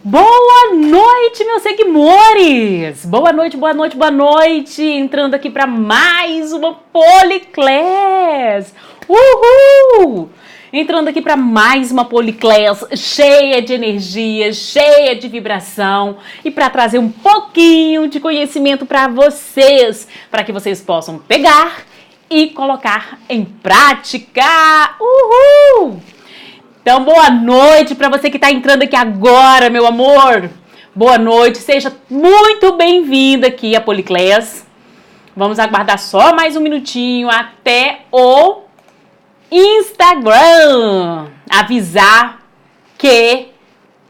Boa noite, meus seguidores! Boa noite, boa noite, boa noite! Entrando aqui para mais uma Policlass! Uhul! Entrando aqui para mais uma Policlass cheia de energia, cheia de vibração e para trazer um pouquinho de conhecimento para vocês, para que vocês possam pegar e colocar em prática! Uhul! Então, boa noite para você que está entrando aqui agora, meu amor. Boa noite, seja muito bem-vindo aqui à Policlass. Vamos aguardar só mais um minutinho até o Instagram avisar que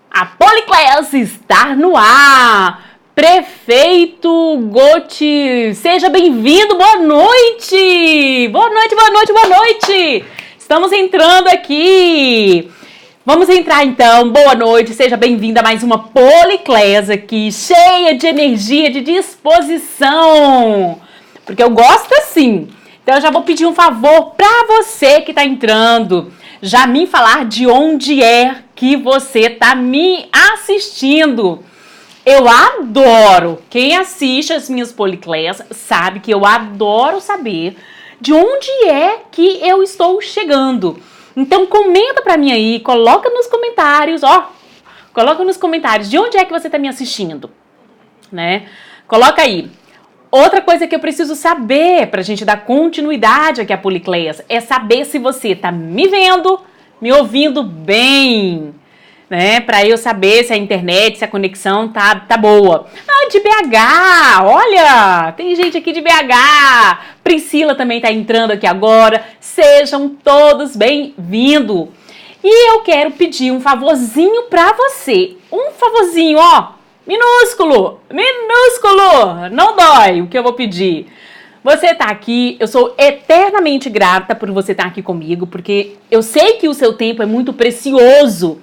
a Policlass está no ar. Prefeito Goti, seja bem-vindo, boa noite! Boa noite, boa noite, boa noite! Estamos entrando aqui. Vamos entrar então. Boa noite, seja bem-vinda a mais uma Policlass aqui, cheia de energia, de disposição. Porque eu gosto assim. Então eu já vou pedir um favor para você que está entrando, já me falar de onde é que você está me assistindo. Eu adoro. Quem assiste as minhas Policlass sabe que eu adoro saber de onde é que eu estou chegando. Então comenta pra mim aí, coloca nos comentários, coloca nos comentários de onde é que você tá me assistindo, né? Coloca aí. Outra coisa que eu preciso saber pra gente dar continuidade aqui à Policlass é saber se você tá me vendo, me ouvindo bem, né? Pra eu saber se a internet, se a conexão tá boa. Ah, de BH! Olha, tem gente aqui de BH. Priscila também tá entrando aqui agora. Sejam todos bem-vindos. E eu quero pedir um favorzinho pra você. Um favorzinho, minúsculo, minúsculo. Não dói o que eu vou pedir. Você tá aqui, eu sou eternamente grata por você estar aqui comigo, porque eu sei que o seu tempo é muito precioso.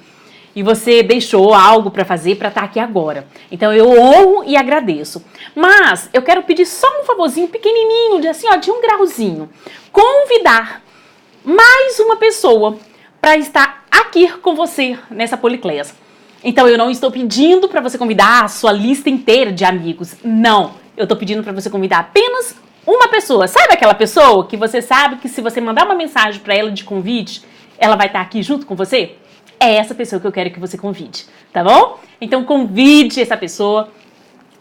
E você deixou algo para fazer para estar aqui agora. Então eu honro e agradeço. Mas eu quero pedir só um favorzinho pequenininho, de 1 grauzinho. Convidar mais uma pessoa para estar aqui com você nessa Policlass. Então eu não estou pedindo para você convidar a sua lista inteira de amigos. Não, eu estou pedindo para você convidar apenas uma pessoa. Sabe aquela pessoa que você sabe que se você mandar uma mensagem para ela de convite, ela vai estar aqui junto com você? É essa pessoa que eu quero que você convide, tá bom? Então convide essa pessoa,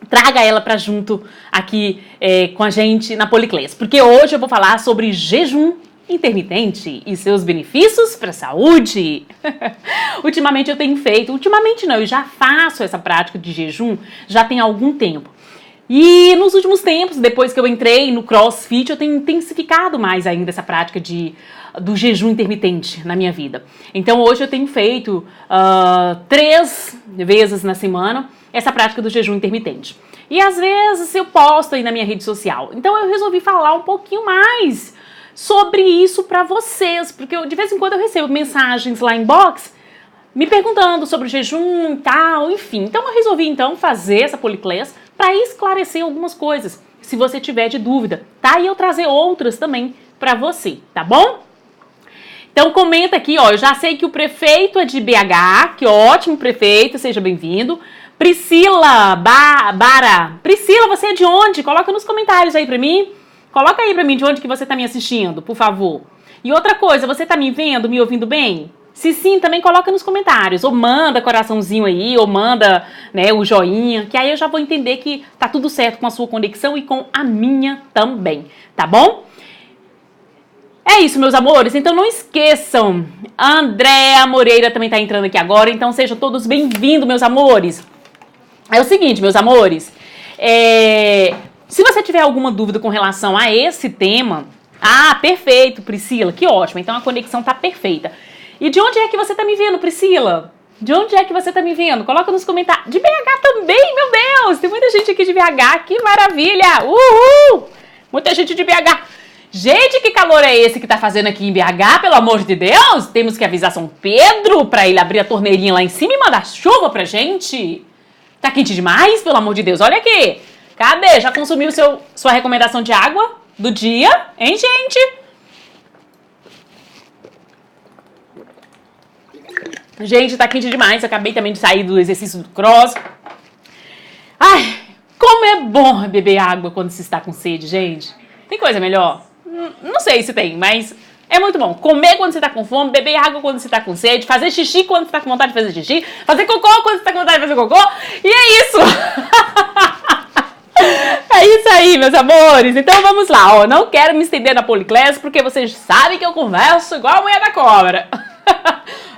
traga ela pra junto aqui com a gente na Policlass, porque hoje eu vou falar sobre jejum intermitente e seus benefícios para a saúde. Ultimamente eu tenho feito, ultimamente não, eu já faço essa prática de jejum já tem algum tempo. E nos últimos tempos, depois que eu entrei no CrossFit, eu tenho intensificado mais ainda essa prática do jejum intermitente na minha vida. Então hoje eu tenho feito 3 vezes na semana essa prática do jejum intermitente. E às vezes eu posto aí na minha rede social. Então eu resolvi falar um pouquinho mais sobre isso para vocês, porque de vez em quando eu recebo mensagens lá em inbox me perguntando sobre o jejum e tal, enfim. Então eu resolvi então fazer essa Policlass para esclarecer algumas coisas, se você tiver de dúvida, tá? E eu trazer outras também para você, tá bom? Então comenta aqui, eu já sei que o prefeito é de BH, que ótimo prefeito, seja bem-vindo. Priscila Priscila, você é de onde? Coloca nos comentários aí pra mim. Coloca aí pra mim de onde que você tá me assistindo, por favor. E outra coisa, você tá me vendo, me ouvindo bem? Se sim, também coloca nos comentários, ou manda coraçãozinho aí, ou manda, né, o joinha, que aí eu já vou entender que tá tudo certo com a sua conexão e com a minha também, tá bom? É isso, meus amores, então não esqueçam, a Andréa Moreira também tá entrando aqui agora, então sejam todos bem-vindos, meus amores. É o seguinte, meus amores, se você tiver alguma dúvida com relação a esse tema, perfeito, Priscila, que ótimo, então a conexão tá perfeita. E de onde é que você tá me vendo, Priscila? De onde é que você tá me vendo? Coloca nos comentários. De BH também, meu Deus! Tem muita gente aqui de BH, que maravilha! Uhul! Muita gente de BH. Gente, que calor é esse que tá fazendo aqui em BH, pelo amor de Deus? Temos que avisar São Pedro pra ele abrir a torneirinha lá em cima e mandar chuva pra gente. Tá quente demais, pelo amor de Deus. Olha aqui. Cadê? Já consumiu sua recomendação de água do dia? Hein, gente? Gente, tá quente demais. Eu acabei também de sair do exercício do cross. Ai, como é bom beber água quando se está com sede, gente. Tem coisa melhor? Não sei se tem, mas é muito bom. Comer quando você tá com fome, beber água quando você tá com sede, fazer xixi quando você tá com vontade de fazer xixi, fazer cocô quando você tá com vontade de fazer cocô. E é isso! É isso aí, meus amores. Então vamos lá, ó. Não quero me estender na Policlass, porque vocês sabem que eu converso igual a mulher da cobra.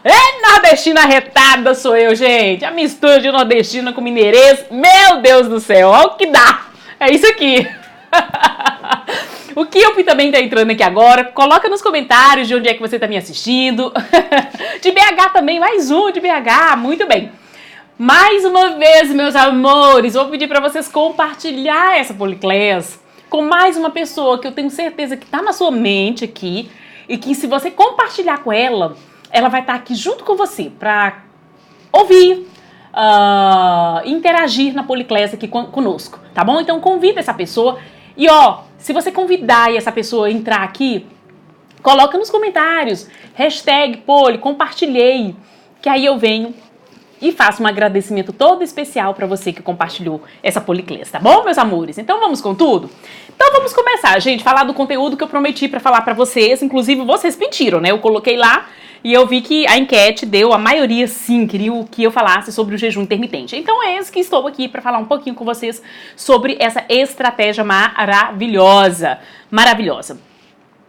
É nordestina retada sou eu, gente. A mistura de nordestina com mineirês. Meu Deus do céu, olha o que dá. É isso aqui. O Kilp também tá entrando aqui agora. Coloca nos comentários de onde é que você tá me assistindo. De BH também, mais um de BH. Muito bem. Mais uma vez, meus amores, vou pedir para vocês compartilhar essa Policlass com mais uma pessoa que eu tenho certeza que tá na sua mente aqui e que se você compartilhar com ela, ela vai estar aqui junto com você para ouvir, interagir na Policlass aqui conosco, tá bom? Então convida essa pessoa e ó, se você convidar e essa pessoa entrar aqui, coloca nos comentários, #Poli, compartilhei, que aí eu venho e faço um agradecimento todo especial para você que compartilhou essa Policlass, tá bom, meus amores? Então vamos com tudo? Então vamos começar, gente, falar do conteúdo que eu prometi para falar para vocês, inclusive vocês pediram, né? Eu coloquei lá e eu vi que a enquete deu, a maioria sim, queria que eu falasse sobre o jejum intermitente. Então é esse que estou aqui para falar um pouquinho com vocês sobre essa estratégia maravilhosa, maravilhosa.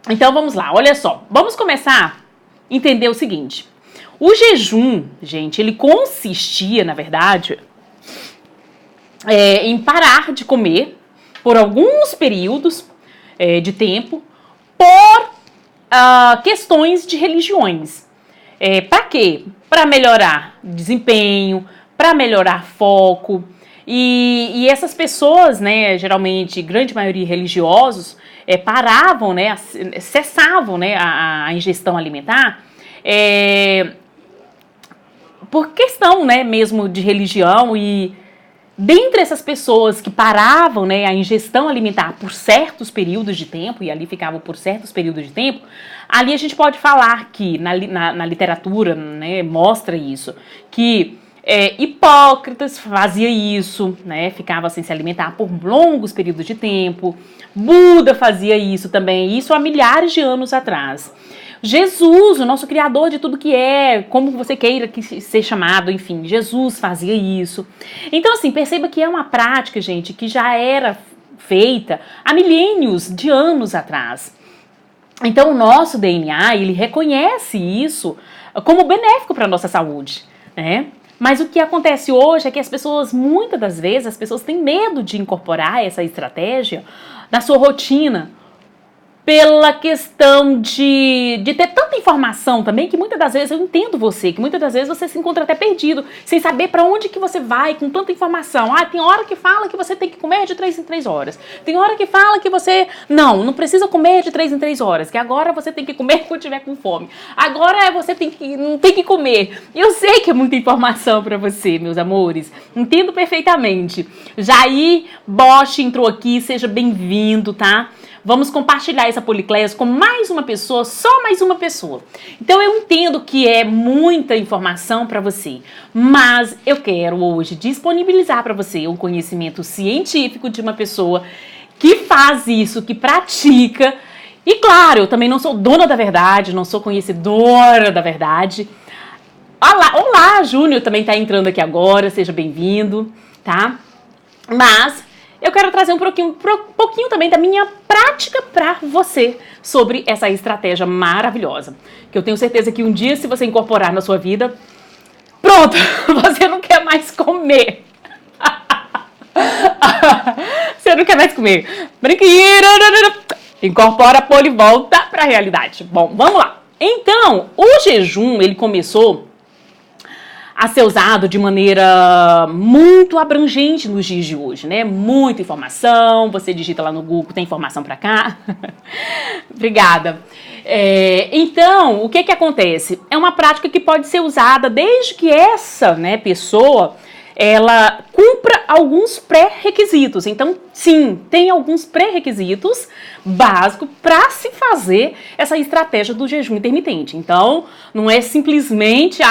Então vamos lá, olha só, vamos começar a entender o seguinte. O jejum, gente, ele consistia, na verdade, em parar de comer por alguns períodos de tempo por questões de religiões. Para quê? Para melhorar desempenho, para melhorar foco. E essas pessoas, né, geralmente, grande maioria religiosos, paravam, né, cessavam, né, a ingestão alimentar por questão, né, mesmo de religião. E dentre essas pessoas que paravam, né, a ingestão alimentar por certos períodos de tempo, e ali ficavam por certos períodos de tempo, ali a gente pode falar que na literatura, né, mostra isso, que Hipócrates fazia isso, né, ficava sem se alimentar por longos períodos de tempo. Buda fazia isso também, isso há milhares de anos atrás. Jesus, o nosso criador de tudo que é, como você queira que ser chamado, enfim, Jesus fazia isso. Então, assim, perceba que é uma prática, gente, que já era feita há milênios de anos atrás. Então, o nosso DNA, ele reconhece isso como benéfico para a nossa saúde, né? Mas o que acontece hoje é que as pessoas, muitas das vezes, as pessoas têm medo de incorporar essa estratégia na sua rotina, pela questão de ter tanta informação também, que muitas das vezes eu entendo você, que muitas das vezes você se encontra até perdido, sem saber para onde que você vai com tanta informação. Tem hora que fala que você tem que comer de 3 em 3 horas. Tem hora que fala que você não precisa comer de 3 em 3 horas, que agora você tem que comer quando tiver com fome. Agora você não tem que comer. Eu sei que é muita informação para você, meus amores. Entendo perfeitamente. Jair Bosch entrou aqui, seja bem-vindo, tá? Vamos compartilhar essa Policlass com mais uma pessoa, só mais uma pessoa. Então eu entendo que é muita informação para você, mas eu quero hoje disponibilizar para você um conhecimento científico de uma pessoa que faz isso, que pratica. E claro, eu também não sou dona da verdade, não sou conhecedora da verdade. Olá, Júnior também está entrando aqui agora, seja bem-vindo, tá? Mas eu quero trazer um pouquinho também da minha prática para você sobre essa estratégia maravilhosa. Que eu tenho certeza que um dia, se você incorporar na sua vida, pronto, você não quer mais comer. Você não quer mais comer. Brinquedo. Incorpora a Poli, volta para a realidade. Bom, vamos lá. Então, o jejum, ele começou a ser usado de maneira muito abrangente nos dias de hoje, né? Muita informação, você digita lá no Google, tem informação pra cá. Obrigada. Então, o que acontece? É uma prática que pode ser usada desde que essa, né, pessoa ela cumpra alguns pré-requisitos. Então, sim, tem alguns pré-requisitos básicos para se fazer essa estratégia do jejum intermitente. Então, não é simplesmente,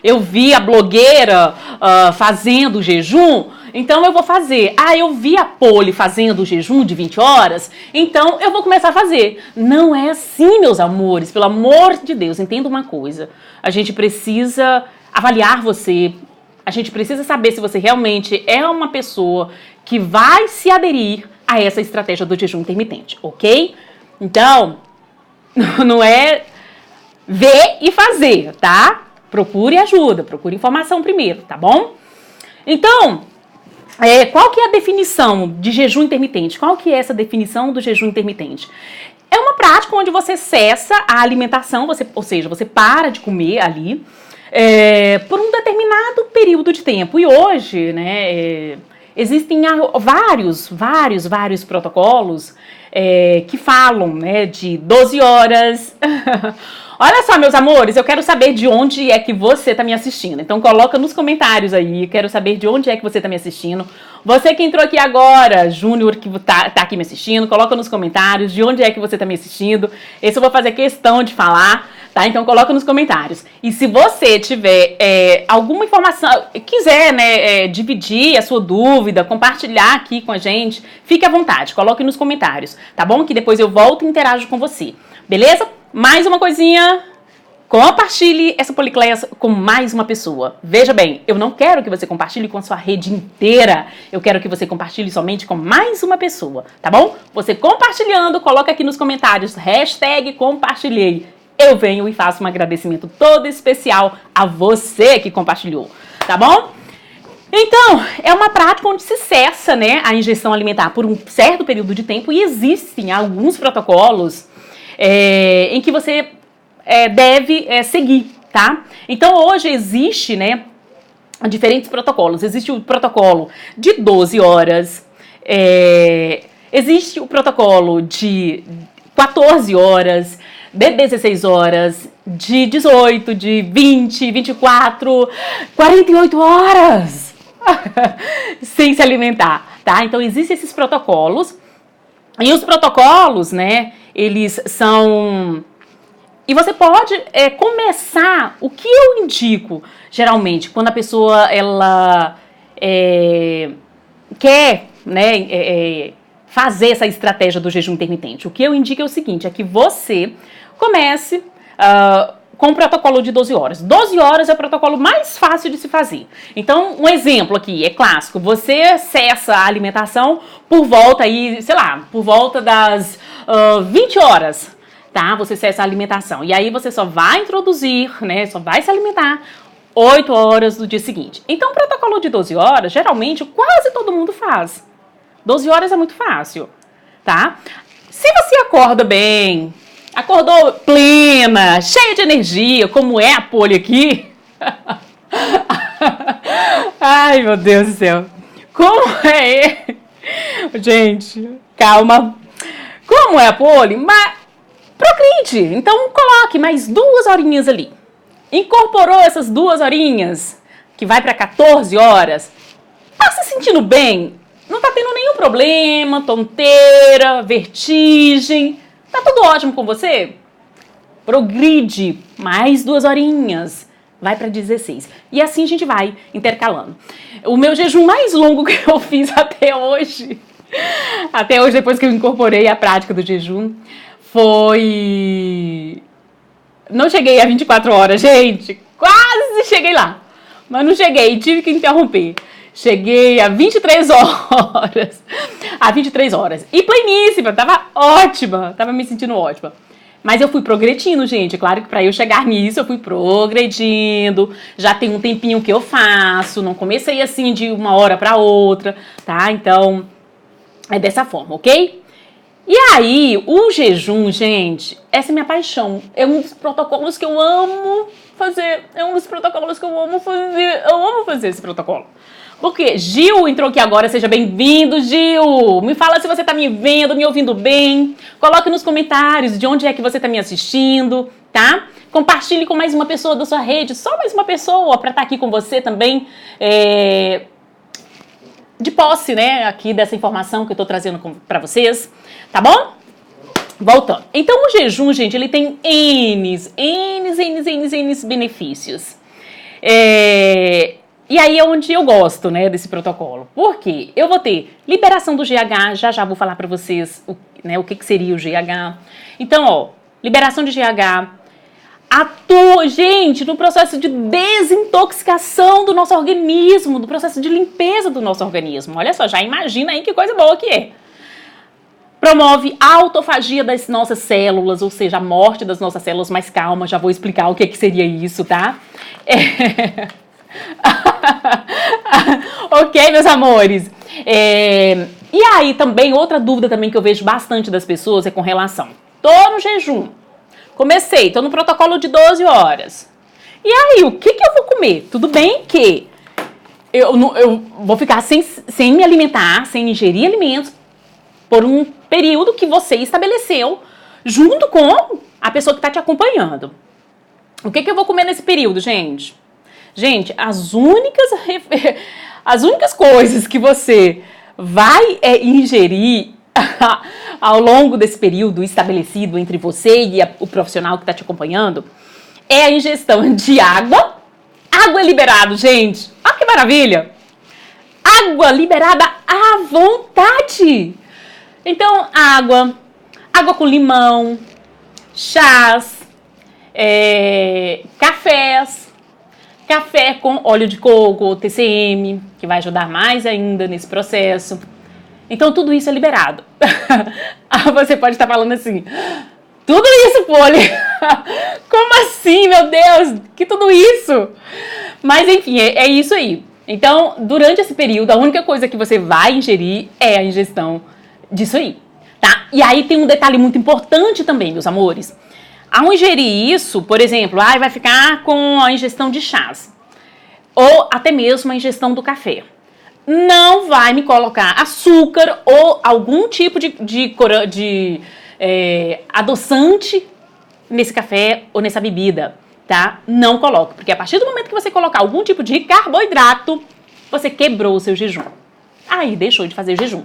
eu vi a blogueira fazendo o jejum, então eu vou fazer. Eu vi a Poli fazendo o jejum de 20 horas, então eu vou começar a fazer. Não é assim, meus amores, pelo amor de Deus, entenda uma coisa. A gente precisa avaliar você, a gente precisa saber se você realmente é uma pessoa que vai se aderir a essa estratégia do jejum intermitente, ok? Então, não é ver e fazer, tá? Procure ajuda, procure informação primeiro, tá bom? Então, qual que é a definição de jejum intermitente? Qual que é essa definição do jejum intermitente? É uma prática onde você cessa a alimentação, ou seja, você para de comer ali por um determinado período de tempo. E hoje, né, existem vários protocolos que falam, né, de 12 horas. Olha só, meus amores, eu quero saber de onde é que você está me assistindo. Então coloca nos comentários aí, quero saber de onde é que você está me assistindo. Você que entrou aqui agora, Júnior, que tá aqui me assistindo, coloca nos comentários de onde é que você está me assistindo. Esse eu vou fazer questão de falar, tá? Então coloca nos comentários. E se você tiver alguma informação, quiser, né, dividir a sua dúvida, compartilhar aqui com a gente, fique à vontade, coloque nos comentários, tá bom? Que depois eu volto e interajo com você, beleza? Mais uma coisinha, compartilhe essa Policleias com mais uma pessoa. Veja bem, eu não quero que você compartilhe com a sua rede inteira, eu quero que você compartilhe somente com mais uma pessoa, tá bom? Você compartilhando, coloca aqui nos comentários, #compartilhei. Eu venho e faço um agradecimento todo especial a você que compartilhou, tá bom? Então, é uma prática onde se cessa, né, a ingestão alimentar por um certo período de tempo e existem alguns protocolos em que você deve seguir, tá? Então, hoje existe, né, diferentes protocolos. Existe o protocolo de 12 horas, existe o protocolo de 14 horas, de 16 horas, de 18, de 20, 24, 48 horas sem se alimentar, tá? Então, existem esses protocolos. E os protocolos, né, eles são... E você pode começar, o que eu indico, geralmente, quando a pessoa, ela quer, né, fazer essa estratégia do jejum intermitente. O que eu indico é o seguinte, é que você comece com o protocolo de 12 horas. 12 horas é o protocolo mais fácil de se fazer. Então, um exemplo aqui, é clássico, você cessa a alimentação por volta aí, sei lá, por volta das 20 horas, tá? Você cessa a alimentação. E aí você só vai introduzir, né, só vai se alimentar 8 horas do dia seguinte. Então, o protocolo de 12 horas, geralmente, quase todo mundo faz. 12 horas é muito fácil, tá? Se você acorda bem, acordou plena, cheia de energia, como é a Poli aqui. Ai, meu Deus do céu. Como é? Gente, calma. Como é a Poli? Mas progride. Então, coloque mais 2 horinhas ali. Incorporou essas 2 horinhas, que vai para 14 horas. Tá se sentindo bem? Não tá tendo nenhum problema, tonteira, vertigem. Tá tudo ótimo com você? Progride mais 2 horinhas. Vai para 16. E assim a gente vai intercalando. O meu jejum mais longo que eu fiz até hoje, depois que eu incorporei a prática do jejum, foi... Não cheguei a 24 horas, gente. Quase cheguei lá. Mas não cheguei, tive que interromper. Cheguei a 23 horas. A 23 horas. E pleníssima, tava ótima. Tava me sentindo ótima. Mas eu fui progredindo, gente. Claro que pra eu chegar nisso, eu fui progredindo. Já tem um tempinho que eu faço. Não comecei assim de uma hora pra outra, tá? Então, é dessa forma, ok? E aí, o jejum, gente, essa é minha paixão. É um dos protocolos que eu amo fazer. É um dos protocolos que eu amo fazer. Eu amo fazer esse protocolo. Porque Gil entrou aqui agora, seja bem-vindo, Gil! Me fala se você tá me vendo, me ouvindo bem. Coloque nos comentários de onde é que você tá me assistindo, tá? Compartilhe com mais uma pessoa da sua rede, só mais uma pessoa para estar aqui com você também, de posse, né, aqui dessa informação que eu tô trazendo para vocês, tá bom? Voltando. Então, o jejum, gente, ele tem N benefícios. E aí é onde eu gosto, né, desse protocolo. Por quê? Eu vou ter liberação do GH, já vou falar para vocês o que seria o GH. Então, ó, liberação de GH atua, gente, no processo de desintoxicação do nosso organismo, do processo de limpeza do nosso organismo. Olha só, já imagina aí que coisa boa que é. Promove a autofagia das nossas células, ou seja, a morte das nossas células. Mais calma, já vou explicar o que seria isso, tá? Ok, meus amores. E aí também, outra dúvida também que eu vejo bastante das pessoas é com relação. Tô no jejum, comecei, tô no protocolo de 12 horas. E aí, o que eu vou comer? Tudo bem que eu vou ficar sem me alimentar, sem ingerir alimentos, por um período que você estabeleceu junto com a pessoa que está te acompanhando. O que eu vou comer nesse período, gente? Gente, as únicas coisas que você vai ingerir ao longo desse período estabelecido entre você e o profissional que está te acompanhando é a ingestão de água. Água liberada, gente. Olha que maravilha! Água liberada à vontade. Então, água com limão, chás, café com óleo de coco, TCM, que vai ajudar mais ainda nesse processo. Então, tudo isso é liberado. Você pode estar falando assim, tudo isso, Poli? Como assim, meu Deus? Que tudo isso? Mas, enfim, é isso aí. Então, durante esse período, a única coisa que você vai ingerir é a ingestão disso aí, tá? E aí tem um detalhe muito importante também, meus amores. Ao ingerir isso, por exemplo, vai ficar com a ingestão de chás, ou até mesmo a ingestão do café. Não vai me colocar açúcar ou algum tipo de adoçante nesse café ou nessa bebida, tá? Não coloque, porque a partir do momento que você colocar algum tipo de carboidrato, você quebrou o seu jejum. Aí deixou de fazer jejum.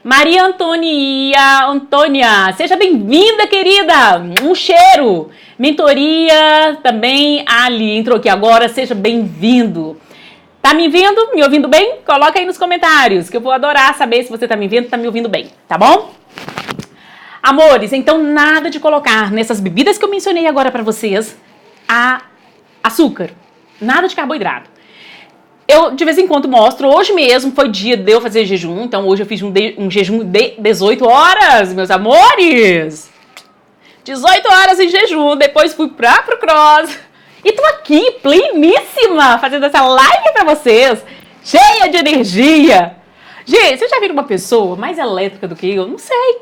Maria Antônia, seja bem-vinda, querida. Um cheiro. Mentoria também, Ali entrou aqui agora, seja bem-vindo. Tá me vendo? Me ouvindo bem? Coloca aí nos comentários, que eu vou adorar saber se você tá me vendo, tá me ouvindo bem, tá bom? Amores, então nada de colocar nessas bebidas que eu mencionei agora pra vocês açúcar, nada de carboidrato. Eu, de vez em quando, mostro. Hoje mesmo foi dia de eu fazer jejum. Então, hoje eu fiz um jejum de 18 horas, meus amores. 18 horas em jejum. Depois fui pro cross. E tô aqui, pleníssima, fazendo essa live pra vocês. Cheia de energia. Gente, vocês já viram uma pessoa mais elétrica do que eu? Não sei.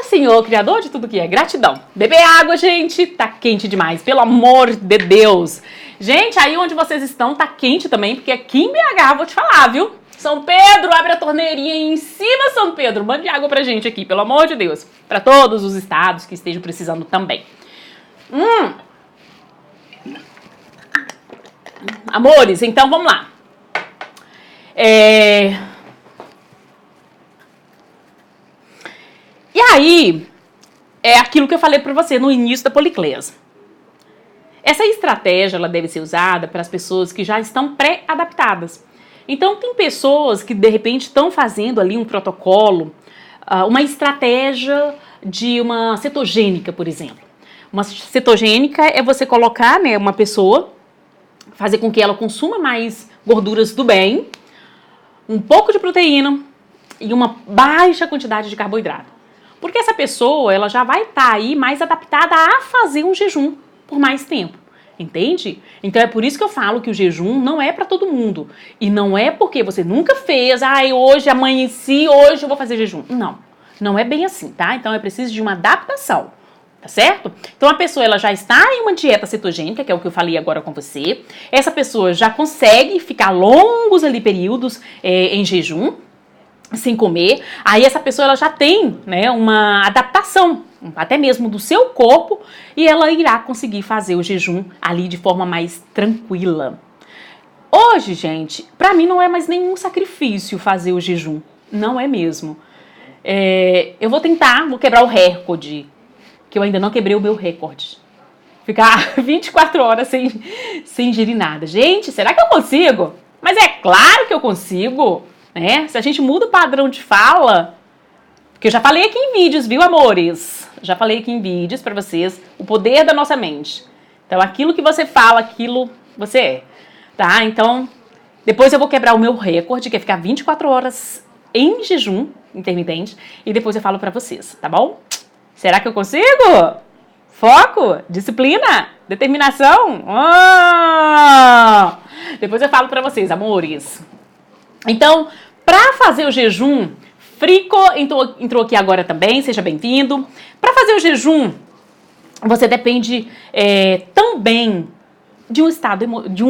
Senhor, Criador de tudo que é. Gratidão. Beber água, gente. Tá quente demais. Pelo amor de Deus. Gente, aí onde vocês estão tá quente também, porque aqui em BH, vou te falar, viu? São Pedro, abre a torneirinha em cima, São Pedro. Mande água pra gente aqui, pelo amor de Deus. Pra todos os estados que estejam precisando também. Amores, então vamos lá. E aí, é aquilo que eu falei pra você no início da Policlés. Essa estratégia ela deve ser usada para as pessoas que já estão pré-adaptadas. Então, tem pessoas que, de repente, estão fazendo ali um protocolo, uma estratégia de uma cetogênica, por exemplo. Uma cetogênica é você colocar, né, uma pessoa, fazer com que ela consuma mais gorduras do bem, um pouco de proteína e uma baixa quantidade de carboidrato. Porque essa pessoa ela já vai estar aí mais adaptada a fazer um jejum por mais tempo, entende? Então é por isso que eu falo que o jejum não é para todo mundo. E não é porque você nunca fez, hoje amanheci, hoje eu vou fazer jejum. Não, não é bem assim, tá? Então é preciso de uma adaptação, tá certo? Então a pessoa ela já está em uma dieta cetogênica, que é o que eu falei agora com você. Essa pessoa já consegue ficar longos ali períodos em jejum. sem comer, aí essa pessoa ela já tem, né, uma adaptação, até mesmo do seu corpo, e ela irá conseguir fazer o jejum ali de forma mais tranquila. Hoje, gente, pra mim não é mais nenhum sacrifício fazer o jejum, não é mesmo. Eu vou quebrar o recorde, que eu ainda não quebrei o meu recorde. Ficar 24 horas sem ingerir nada. Gente, será que eu consigo? Mas é claro que eu consigo, né? Se a gente muda o padrão de fala, porque eu já falei aqui em vídeos, viu, amores? Já falei aqui em vídeos pra vocês o poder da nossa mente. Então, aquilo que você fala, aquilo você é, tá? Então, depois eu vou quebrar o meu recorde, que é ficar 24 horas em jejum intermitente, e depois eu falo pra vocês, tá bom? Será que eu consigo? Foco, disciplina, determinação. Depois eu falo pra vocês, amores. Então, pra fazer o jejum, Frico entrou aqui agora também, seja bem-vindo. Pra fazer o jejum, você depende também de um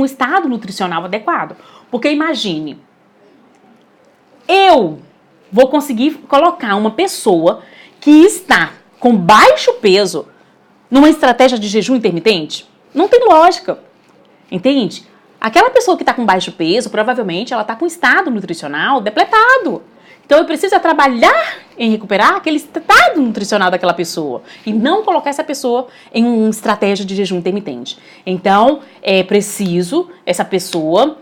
estado nutricional adequado. Porque imagine, eu vou conseguir colocar uma pessoa que está com baixo peso numa estratégia de jejum intermitente? Não tem lógica, entende? Aquela pessoa que está com baixo peso, provavelmente ela está com estado nutricional depletado. Então eu preciso trabalhar em recuperar aquele estado nutricional daquela pessoa e não colocar essa pessoa em uma estratégia de jejum intermitente. Então é preciso essa pessoa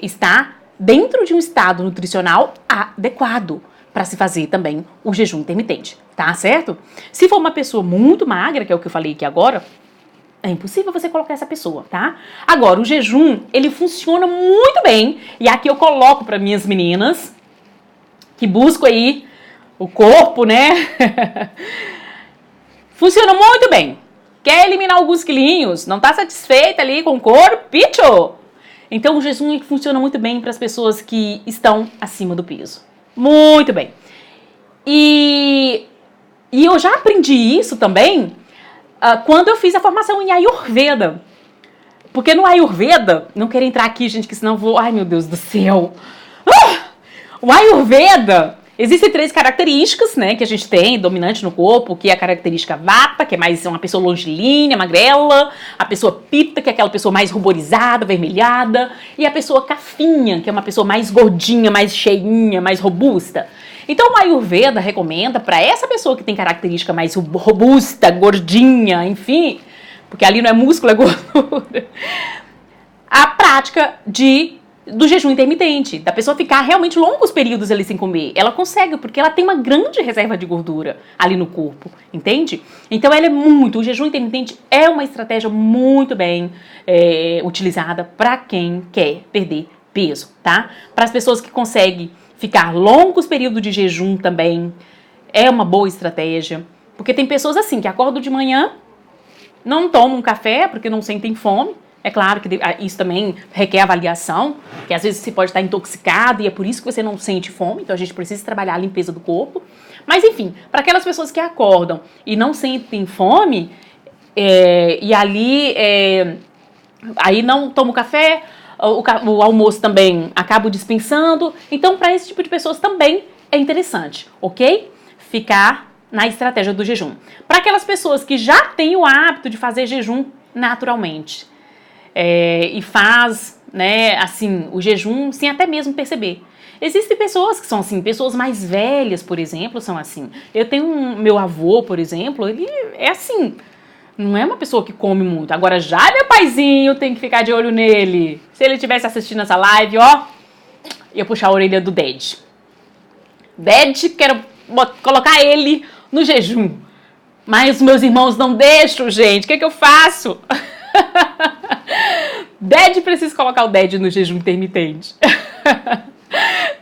estar dentro de um estado nutricional adequado para se fazer também o jejum intermitente, tá certo? Se for uma pessoa muito magra, que é o que eu falei aqui agora, é impossível você colocar essa pessoa, tá? Agora, o jejum, ele funciona muito bem, e aqui eu coloco para minhas meninas que buscam aí o corpo, né? Funciona muito bem. Quer eliminar alguns quilinhos? Não tá satisfeita ali com o corpo? Picho! Então, o jejum funciona muito bem para as pessoas que estão acima do peso. Muito bem. E eu já aprendi isso também quando eu fiz a formação em Ayurveda. Porque no Ayurveda, não quero entrar aqui, gente, que senão eu vou... Ai, meu Deus do céu. O Ayurveda, existem 3 características, né, que a gente tem, dominante no corpo, que é a característica Vata, que é mais uma pessoa longilínea, magrela, a pessoa Pitta, que é aquela pessoa mais ruborizada, avermelhada, e a pessoa Kapha, que é uma pessoa mais gordinha, mais cheinha, mais robusta. Então o Ayurveda recomenda para essa pessoa que tem característica mais robusta, gordinha, enfim, porque ali não é músculo, é gordura, a prática do jejum intermitente, da pessoa ficar realmente longos períodos ali sem comer. Ela consegue, porque ela tem uma grande reserva de gordura ali no corpo, entende? Então o jejum intermitente é uma estratégia muito bem utilizada para quem quer perder peso, tá? Para as pessoas que conseguem ficar longos períodos de jejum também, é uma boa estratégia, porque tem pessoas assim, que acordam de manhã, não tomam um café porque não sentem fome. É claro que isso também requer avaliação, que às vezes você pode estar intoxicado e é por isso que você não sente fome, então a gente precisa trabalhar a limpeza do corpo. Mas enfim, para aquelas pessoas que acordam e não sentem fome, e ali aí não tomam café, o almoço também acaba dispensando, então para esse tipo de pessoas também é interessante, ok? Ficar na estratégia do jejum. Para aquelas pessoas que já têm o hábito de fazer jejum naturalmente, e faz, né, assim, o jejum sem até mesmo perceber. Existem pessoas que são assim, pessoas mais velhas, por exemplo, são assim. Eu tenho meu avô, por exemplo, ele é assim, não é uma pessoa que come muito. Agora já meu paizinho tem que ficar de olho nele. Se ele estivesse assistindo essa live, ó, ia puxar a orelha do Ded. Ded, quero colocar ele no jejum. Mas meus irmãos não deixam, gente. O que eu faço? Ded, preciso colocar o Ded no jejum intermitente.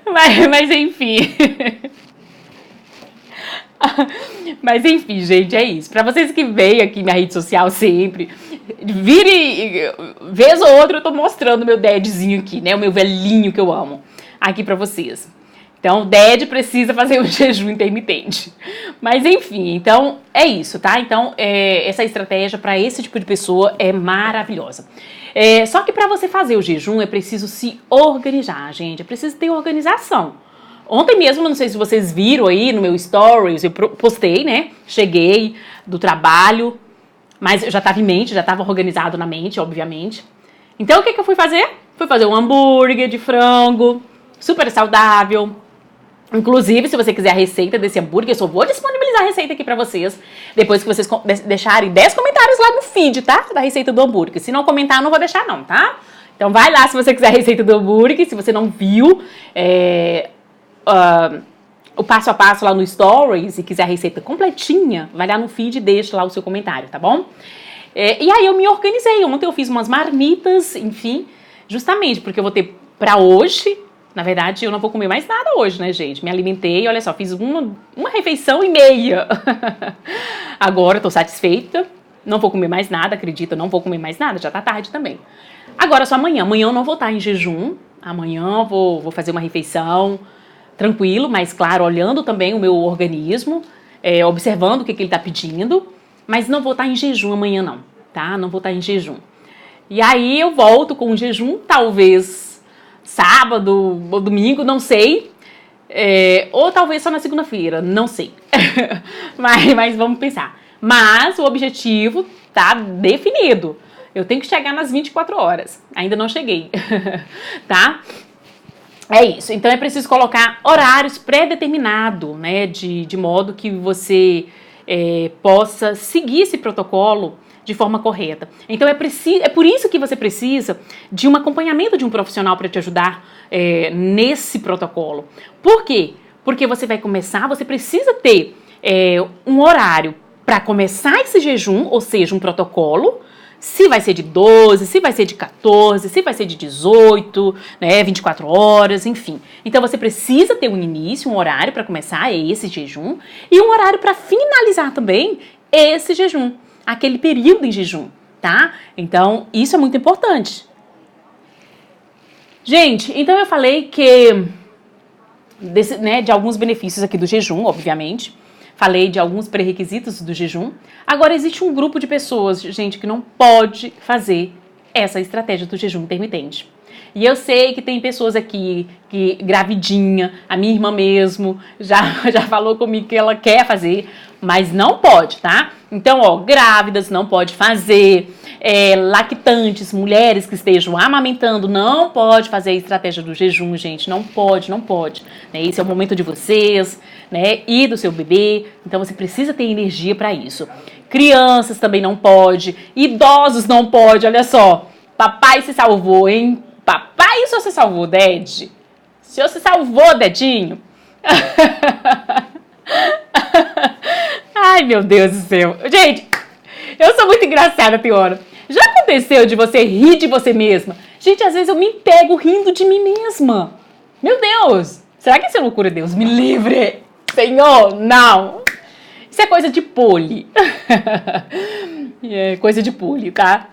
mas enfim. Mas enfim, gente, é isso. Pra vocês que veem aqui minha rede social sempre, vez ou outra eu tô mostrando meu Dedzinho aqui, né? O meu velhinho que eu amo aqui pra vocês. Então, o Ded precisa fazer um jejum intermitente. Mas, enfim, então, é isso, tá? Então, essa estratégia para esse tipo de pessoa é maravilhosa. Só que para você fazer o jejum, é preciso se organizar, gente. É preciso ter organização. Ontem mesmo, não sei se vocês viram aí no meu stories, eu postei, né? Cheguei do trabalho, mas eu já estava em mente, já estava organizado na mente, obviamente. Então, o que eu fui fazer? Fui fazer um hambúrguer de frango, super saudável. Inclusive, se você quiser a receita desse hambúrguer, eu só vou disponibilizar a receita aqui pra vocês, depois que vocês deixarem 10 comentários lá no feed, tá? Da receita do hambúrguer. Se não comentar, eu não vou deixar não, tá? Então vai lá se você quiser a receita do hambúrguer, se você não viu, o passo a passo lá no Stories e quiser a receita completinha, vai lá no feed e deixa lá o seu comentário, tá bom? E aí eu me organizei, ontem eu fiz umas marmitas, enfim, justamente porque eu vou ter pra hoje. Na verdade, eu não vou comer mais nada hoje, né, gente? Me alimentei, olha só, fiz uma refeição e meia. Agora eu tô satisfeita, não vou comer mais nada, acredita, não vou comer mais nada, já tá tarde também. Agora só amanhã, amanhã eu não vou estar em jejum, amanhã eu vou fazer uma refeição tranquilo, mas claro, olhando também o meu organismo, observando o que ele tá pedindo, mas não vou estar em jejum amanhã não, tá? Não vou estar em jejum. E aí eu volto com o jejum, talvez sábado ou domingo, não sei. Ou talvez só na segunda-feira, não sei. mas vamos pensar. Mas o objetivo tá definido. Eu tenho que chegar nas 24 horas. Ainda não cheguei. Tá? É isso. Então é preciso colocar horários pré-determinados, né? De modo que você possa seguir esse protocolo de forma correta. Então é por isso que você precisa de um acompanhamento de um profissional para te ajudar nesse protocolo. Por quê? Porque você vai começar, você precisa ter um horário para começar esse jejum, ou seja, um protocolo. Se vai ser de 12, se vai ser de 14, se vai ser de 18, né, 24 horas, enfim. Então você precisa ter um início, um horário para começar esse jejum e um horário para finalizar também esse jejum. Aquele período em jejum, tá? Então, isso é muito importante. Gente, então eu falei que de alguns benefícios aqui do jejum, obviamente. Falei de alguns pré-requisitos do jejum. Agora, existe um grupo de pessoas, gente, que não pode fazer essa estratégia do jejum intermitente. E eu sei que tem pessoas aqui, que gravidinha, a minha irmã mesmo, já falou comigo que ela quer fazer, mas não pode, tá? Então, grávidas não pode fazer, lactantes, mulheres que estejam amamentando, não pode fazer a estratégia do jejum, gente, não pode. Né? Esse é o momento de vocês, né, e do seu bebê, então você precisa ter energia para isso. Crianças também não pode, idosos não pode, olha só, papai se salvou, hein? Papai, se você salvou, Ded? Se você salvou, Dedinho? Ai, meu Deus do céu. Gente, eu sou muito engraçada, tem hora. Já aconteceu de você rir de você mesma? Gente, às vezes eu me pego rindo de mim mesma. Meu Deus. Será que isso é loucura, Deus? Me livre. Senhor, não. Isso é coisa de poli. É coisa de poli, tá?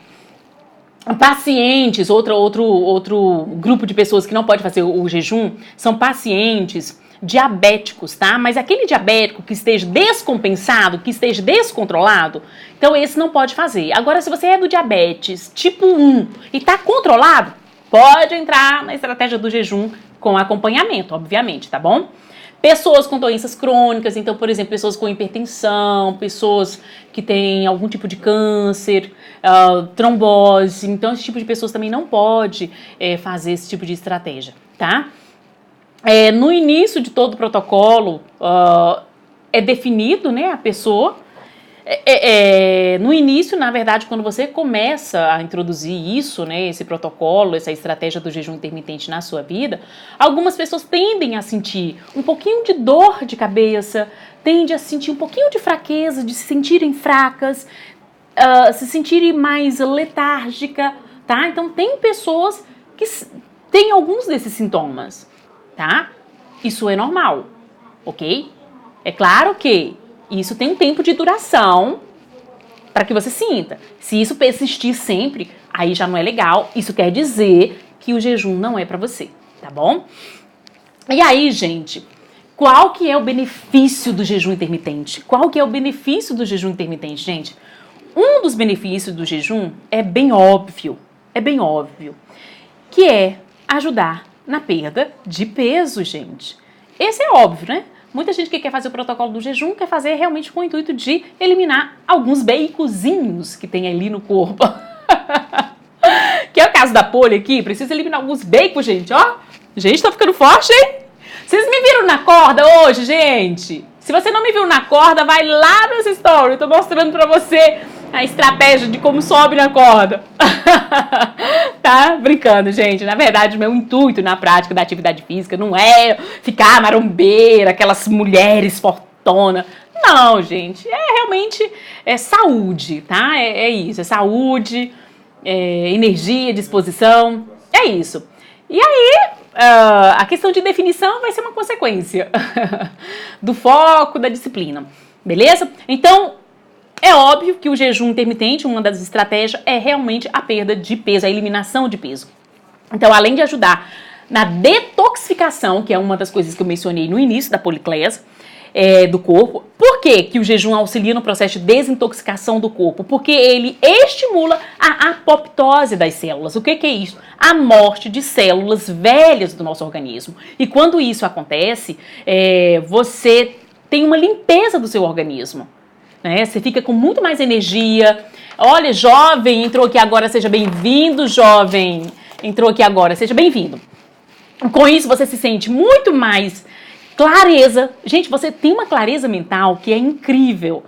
Pacientes, outro grupo de pessoas que não pode fazer o jejum, são pacientes diabéticos, tá? Mas aquele diabético que esteja descompensado, que esteja descontrolado, então esse não pode fazer. Agora, se você é do diabetes tipo 1 e tá controlado, pode entrar na estratégia do jejum com acompanhamento, obviamente, tá bom? Pessoas com doenças crônicas, então, por exemplo, pessoas com hipertensão, pessoas que têm algum tipo de câncer, trombose, então esse tipo de pessoas também não pode fazer esse tipo de estratégia, tá? No início de todo o protocolo, é definido, né, a pessoa. No início, na verdade, quando você começa a introduzir isso, né, esse protocolo, essa estratégia do jejum intermitente na sua vida, algumas pessoas tendem a sentir um pouquinho de dor de cabeça, tendem a sentir um pouquinho de fraqueza, de se sentirem fracas, se sentirem mais letárgica, tá? Então, tem pessoas que têm alguns desses sintomas, tá? Isso é normal, ok? É claro que isso tem um tempo de duração para que você sinta. Se isso persistir sempre, aí já não é legal. Isso quer dizer que o jejum não é para você, tá bom? E aí, gente, qual que é o benefício do jejum intermitente? Qual que é o benefício do jejum intermitente, gente? Um dos benefícios do jejum é bem óbvio, que é ajudar na perda de peso, gente. esse é óbvio, né? Muita gente que quer fazer o protocolo do jejum quer fazer realmente com o intuito de eliminar alguns baconzinhos que tem ali no corpo. Que é o caso da Poli aqui, precisa eliminar alguns bacon, gente, ó. Gente, tá ficando forte, hein? Vocês me viram na corda hoje, gente? Se você não me viu na corda, vai lá nessa story. Eu tô mostrando pra você a estratégia de como sobe na corda. Tá? Brincando, gente. Na verdade, o meu intuito na prática da atividade física não é ficar marombeira, aquelas mulheres fortonas. Não, gente. É realmente saúde, tá? É isso. É saúde, energia, disposição. É isso. E aí, a questão de definição vai ser uma consequência do foco, da disciplina. Beleza? Então, é óbvio que o jejum intermitente, uma das estratégias, é realmente a perda de peso, a eliminação de peso. Então, além de ajudar na detoxificação, que é uma das coisas que eu mencionei no início da policlese, do corpo. Por que que o jejum auxilia no processo de desintoxicação do corpo? Porque ele estimula a apoptose das células. O que que é isso? A morte de células velhas do nosso organismo. E quando isso acontece, você tem uma limpeza do seu organismo. Né? Você fica com muito mais energia. Olha, jovem, entrou aqui agora, seja bem-vindo, jovem. Entrou aqui agora, seja bem-vindo. Com isso, você se sente muito mais clareza. Gente, você tem uma clareza mental que é incrível.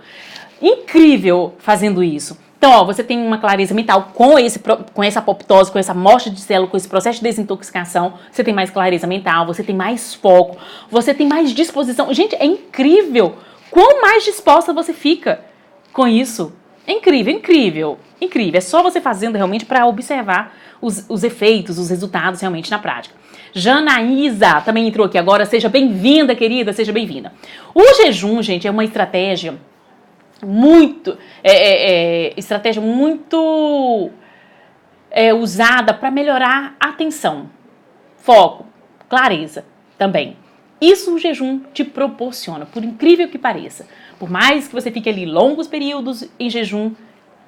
Incrível fazendo isso. Então, ó, você tem uma clareza mental com essa apoptose, com essa morte de célula, com esse processo de desintoxicação. Você tem mais clareza mental, você tem mais foco, você tem mais disposição. Gente, é incrível quão mais disposta você fica com isso. É incrível, incrível, incrível. É só você fazendo realmente para observar os efeitos, os resultados realmente na prática. Janaísa também entrou aqui agora. Seja bem-vinda, querida, seja bem-vinda. O jejum, gente, é uma estratégia muito usada para melhorar a atenção, foco, clareza também. Isso o jejum te proporciona, por incrível que pareça. Por mais que você fique ali longos períodos em jejum,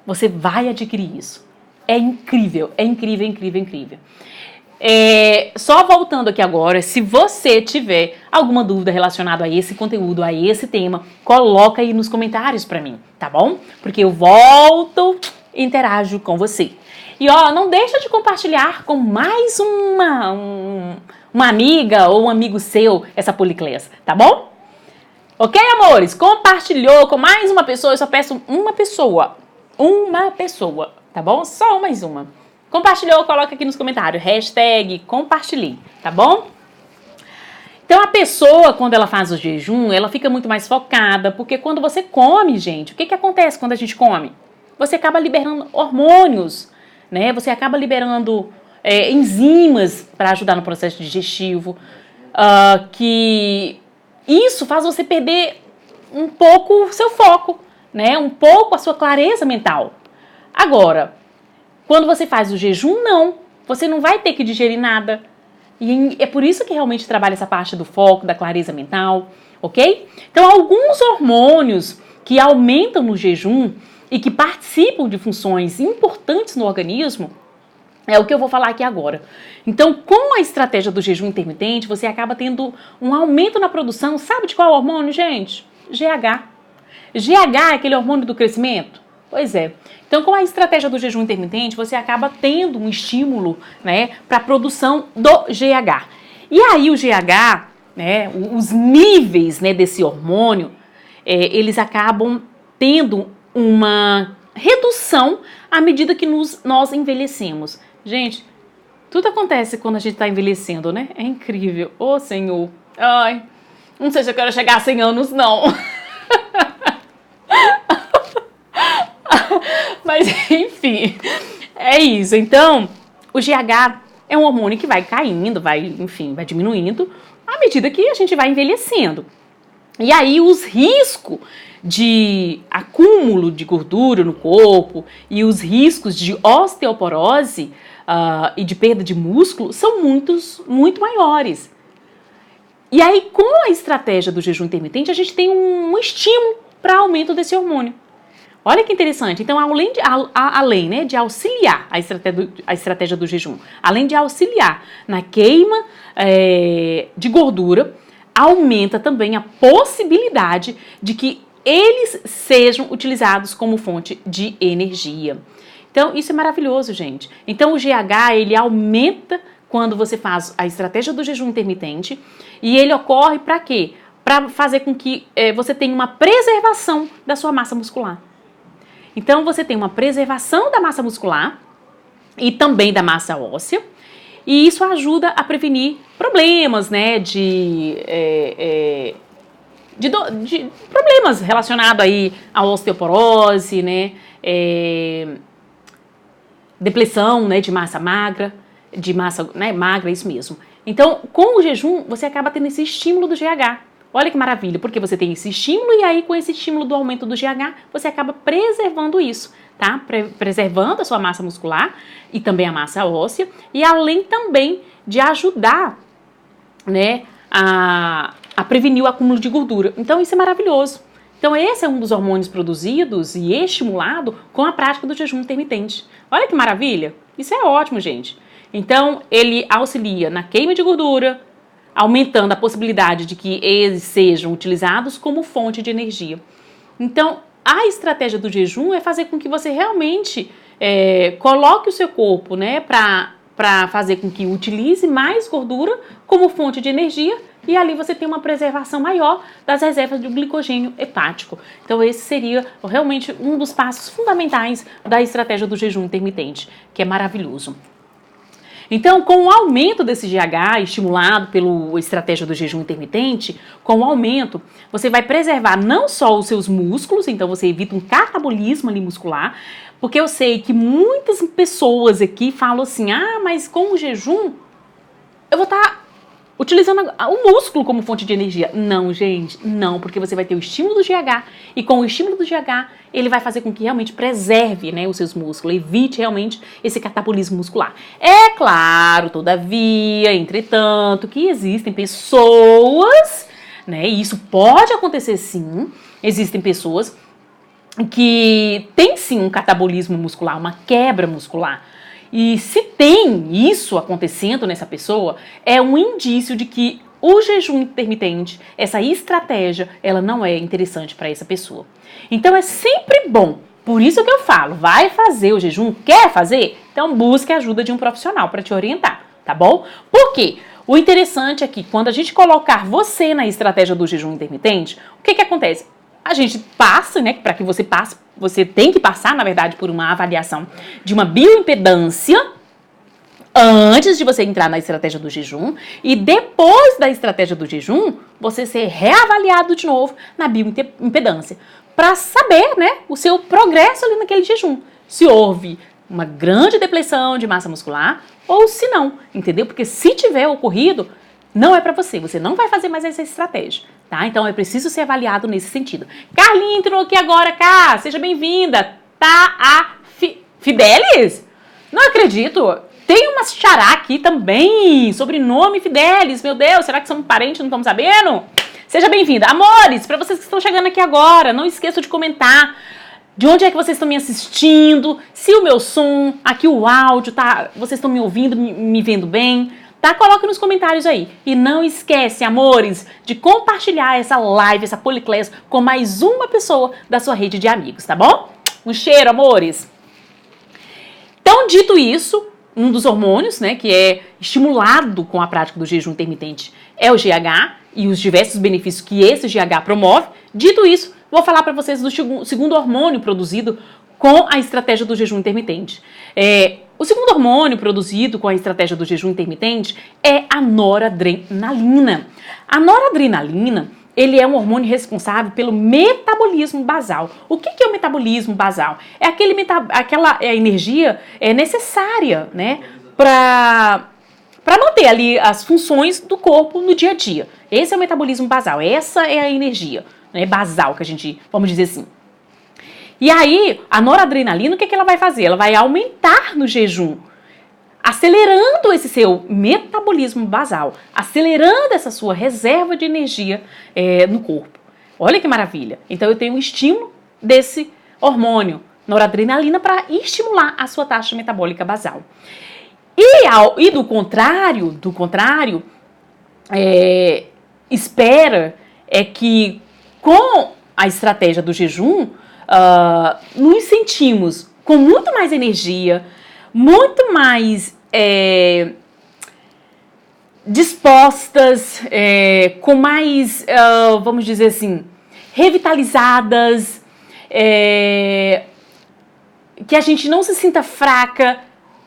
você vai adquirir isso. É incrível, é incrível, incrível, incrível. Só voltando aqui agora, se você tiver alguma dúvida relacionada a esse conteúdo, a esse tema, coloca aí nos comentários pra mim, tá bom? Porque eu volto e interajo com você. E ó, não deixa de compartilhar com mais uma amiga ou um amigo seu essa policlese, tá bom? Ok, amores? Compartilhou com mais uma pessoa, eu só peço uma pessoa, tá bom? Só mais uma. Compartilhou, coloca aqui nos comentários, hashtag compartilhei, tá bom? Então a pessoa, quando ela faz o jejum, ela fica muito mais focada, porque quando você come, gente, o que acontece quando a gente come? Você acaba liberando hormônios, né? Você acaba liberando enzimas para ajudar no processo digestivo, que isso faz você perder um pouco o seu foco, né? Um pouco a sua clareza mental. Agora, quando você faz o jejum, não. Você não vai ter que digerir nada. E é por isso que realmente trabalha essa parte do foco, da clareza mental, ok? Então, alguns hormônios que aumentam no jejum e que participam de funções importantes no organismo, é o que eu vou falar aqui agora. Então, com a estratégia do jejum intermitente, você acaba tendo um aumento na produção. Sabe de qual hormônio, gente? GH. GH é aquele hormônio do crescimento? Pois é. Então, com a estratégia do jejum intermitente, você acaba tendo um estímulo, né, para a produção do GH. E aí o GH, né, os níveis, né, desse hormônio, eles acabam tendo uma redução à medida que nós envelhecemos. Gente, tudo acontece quando a gente está envelhecendo, né? É incrível. Ô, Senhor. Ai, não sei se eu quero chegar a 100 anos, não. Mas, enfim, é isso. Então, o GH é um hormônio que vai caindo, vai diminuindo à medida que a gente vai envelhecendo. E aí, os riscos de acúmulo de gordura no corpo e os riscos de osteoporose e de perda de músculo são muito maiores. E aí, com a estratégia do jejum intermitente, a gente tem um estímulo para aumento desse hormônio. Olha que interessante. Então, além né, de auxiliar a estratégia do jejum, além de auxiliar na queima de gordura, aumenta também a possibilidade de que eles sejam utilizados como fonte de energia. Então, isso é maravilhoso, gente. Então, o GH, ele aumenta quando você faz a estratégia do jejum intermitente e ele ocorre para quê? Para fazer com que você tenha uma preservação da sua massa muscular. Então, você tem uma preservação da massa muscular e também da massa óssea, e isso ajuda a prevenir problemas, né, de problemas relacionados aí à osteoporose, né, depressão, né, de massa magra, magra, isso mesmo. Então, com o jejum, você acaba tendo esse estímulo do GH. Olha que maravilha, porque você tem esse estímulo e aí com esse estímulo do aumento do GH, você acaba preservando isso, tá? Preservando a sua massa muscular e também a massa óssea, e além também de ajudar, né, a prevenir o acúmulo de gordura. Então, isso é maravilhoso. Então, esse é um dos hormônios produzidos e estimulado com a prática do jejum intermitente. Olha que maravilha! Isso é ótimo, gente. Então, ele auxilia na queima de gordura, aumentando a possibilidade de que eles sejam utilizados como fonte de energia. Então, a estratégia do jejum é fazer com que você realmente coloque o seu corpo, né, para fazer com que utilize mais gordura como fonte de energia, e ali você tem uma preservação maior das reservas de glicogênio hepático. Então, esse seria realmente um dos passos fundamentais da estratégia do jejum intermitente, que é maravilhoso. Então, com o aumento desse GH estimulado pela estratégia do jejum intermitente, com o aumento, você vai preservar não só os seus músculos, então você evita um catabolismo ali muscular, porque eu sei que muitas pessoas aqui falam assim, mas com o jejum eu vou estar utilizando o músculo como fonte de energia. Não, gente, não, porque você vai ter o estímulo do GH e com o estímulo do GH ele vai fazer com que realmente preserve, né, os seus músculos, evite realmente esse catabolismo muscular. É claro, todavia, entretanto, que existem pessoas, né, e isso pode acontecer sim, existem pessoas que têm sim um catabolismo muscular, uma quebra muscular. E se tem isso acontecendo nessa pessoa, é um indício de que o jejum intermitente, essa estratégia, ela não é interessante para essa pessoa. Então é sempre bom, por isso que eu falo, vai fazer o jejum, quer fazer? Então busque a ajuda de um profissional para te orientar, tá bom? Por quê? O interessante é que quando a gente colocar você na estratégia do jejum intermitente, o que acontece? A gente passa, né, para que você passe, você tem que passar, na verdade, por uma avaliação de uma bioimpedância antes de você entrar na estratégia do jejum, e depois da estratégia do jejum, você ser reavaliado de novo na bioimpedância, para saber, né, o seu progresso ali naquele jejum, se houve uma grande depressão de massa muscular ou se não, entendeu? Porque se tiver ocorrido, não é para você, você não vai fazer mais essa estratégia, tá? Então é preciso ser avaliado nesse sentido. Carlinha entrou aqui agora, Cá, seja bem-vinda. Tá a Fidelis? Não acredito. Tem uma xará aqui também, sobrenome Fidelis, meu Deus, será que somos parentes, não estamos sabendo? Seja bem-vinda. Amores, para vocês que estão chegando aqui agora, não esqueçam de comentar de onde é que vocês estão me assistindo, se o meu som, aqui o áudio, tá? Vocês estão me ouvindo, me vendo bem? Tá? Coloque nos comentários aí. E não esquece, amores, de compartilhar essa live, essa Policlass, com mais uma pessoa da sua rede de amigos, tá bom? Um cheiro, amores! Então, dito isso, um dos hormônios, né, que é estimulado com a prática do jejum intermitente é o GH e os diversos benefícios que esse GH promove. Dito isso, vou falar para vocês do segundo hormônio produzido com a estratégia do jejum intermitente. O segundo hormônio produzido com a estratégia do jejum intermitente é a noradrenalina. A noradrenalina, ele é um hormônio responsável pelo metabolismo basal. O que é o metabolismo basal? É aquela energia necessária, né, para manter ali as funções do corpo no dia a dia. Esse é o metabolismo basal, essa é a energia, né, basal, que a gente, vamos dizer assim. E aí, a noradrenalina, o que ela vai fazer? Ela vai aumentar no jejum, acelerando esse seu metabolismo basal, acelerando essa sua reserva de energia no corpo. Olha que maravilha! Então, eu tenho um estímulo desse hormônio, noradrenalina, para estimular a sua taxa metabólica basal. E do contrário, espera é que com a estratégia do jejum, nos sentimos com muito mais energia, muito mais dispostas, com mais, vamos dizer assim, revitalizadas, que a gente não se sinta fraca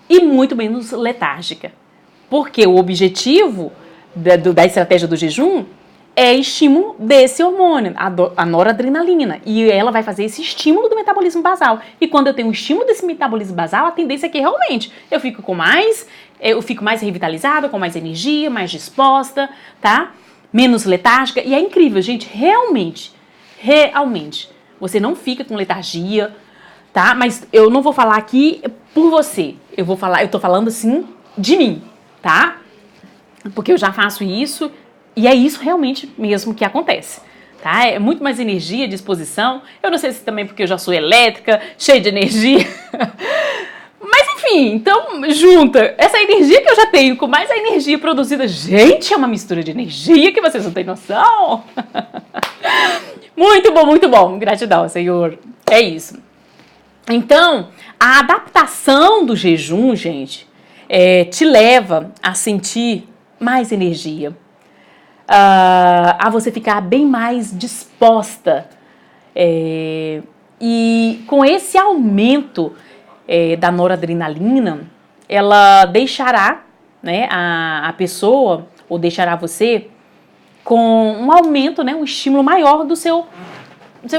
e muito menos letárgica. Porque o objetivo da estratégia do jejum é estímulo desse hormônio, a noradrenalina. E ela vai fazer esse estímulo do metabolismo basal. E quando eu tenho um estímulo desse metabolismo basal, a tendência é que realmente eu fico mais revitalizada, com mais energia, mais disposta, tá? Menos letárgica. E é incrível, gente, realmente, você não fica com letargia, tá? Mas eu não vou falar aqui por você. Eu tô falando assim de mim, tá? Porque eu já faço isso e é isso realmente mesmo que acontece, tá? É muito mais energia, disposição. Eu não sei se também porque eu já sou elétrica, cheia de energia. Mas enfim, então junta essa energia que eu já tenho com mais a energia produzida. Gente, é uma mistura de energia que vocês não têm noção. Muito bom, muito bom. Gratidão, Senhor. É isso. Então, a adaptação do jejum, gente, te leva a sentir mais energia, a você ficar bem mais disposta. E com esse aumento da noradrenalina, ela deixará, né, a pessoa, ou deixará você com um aumento, né, um estímulo maior do seu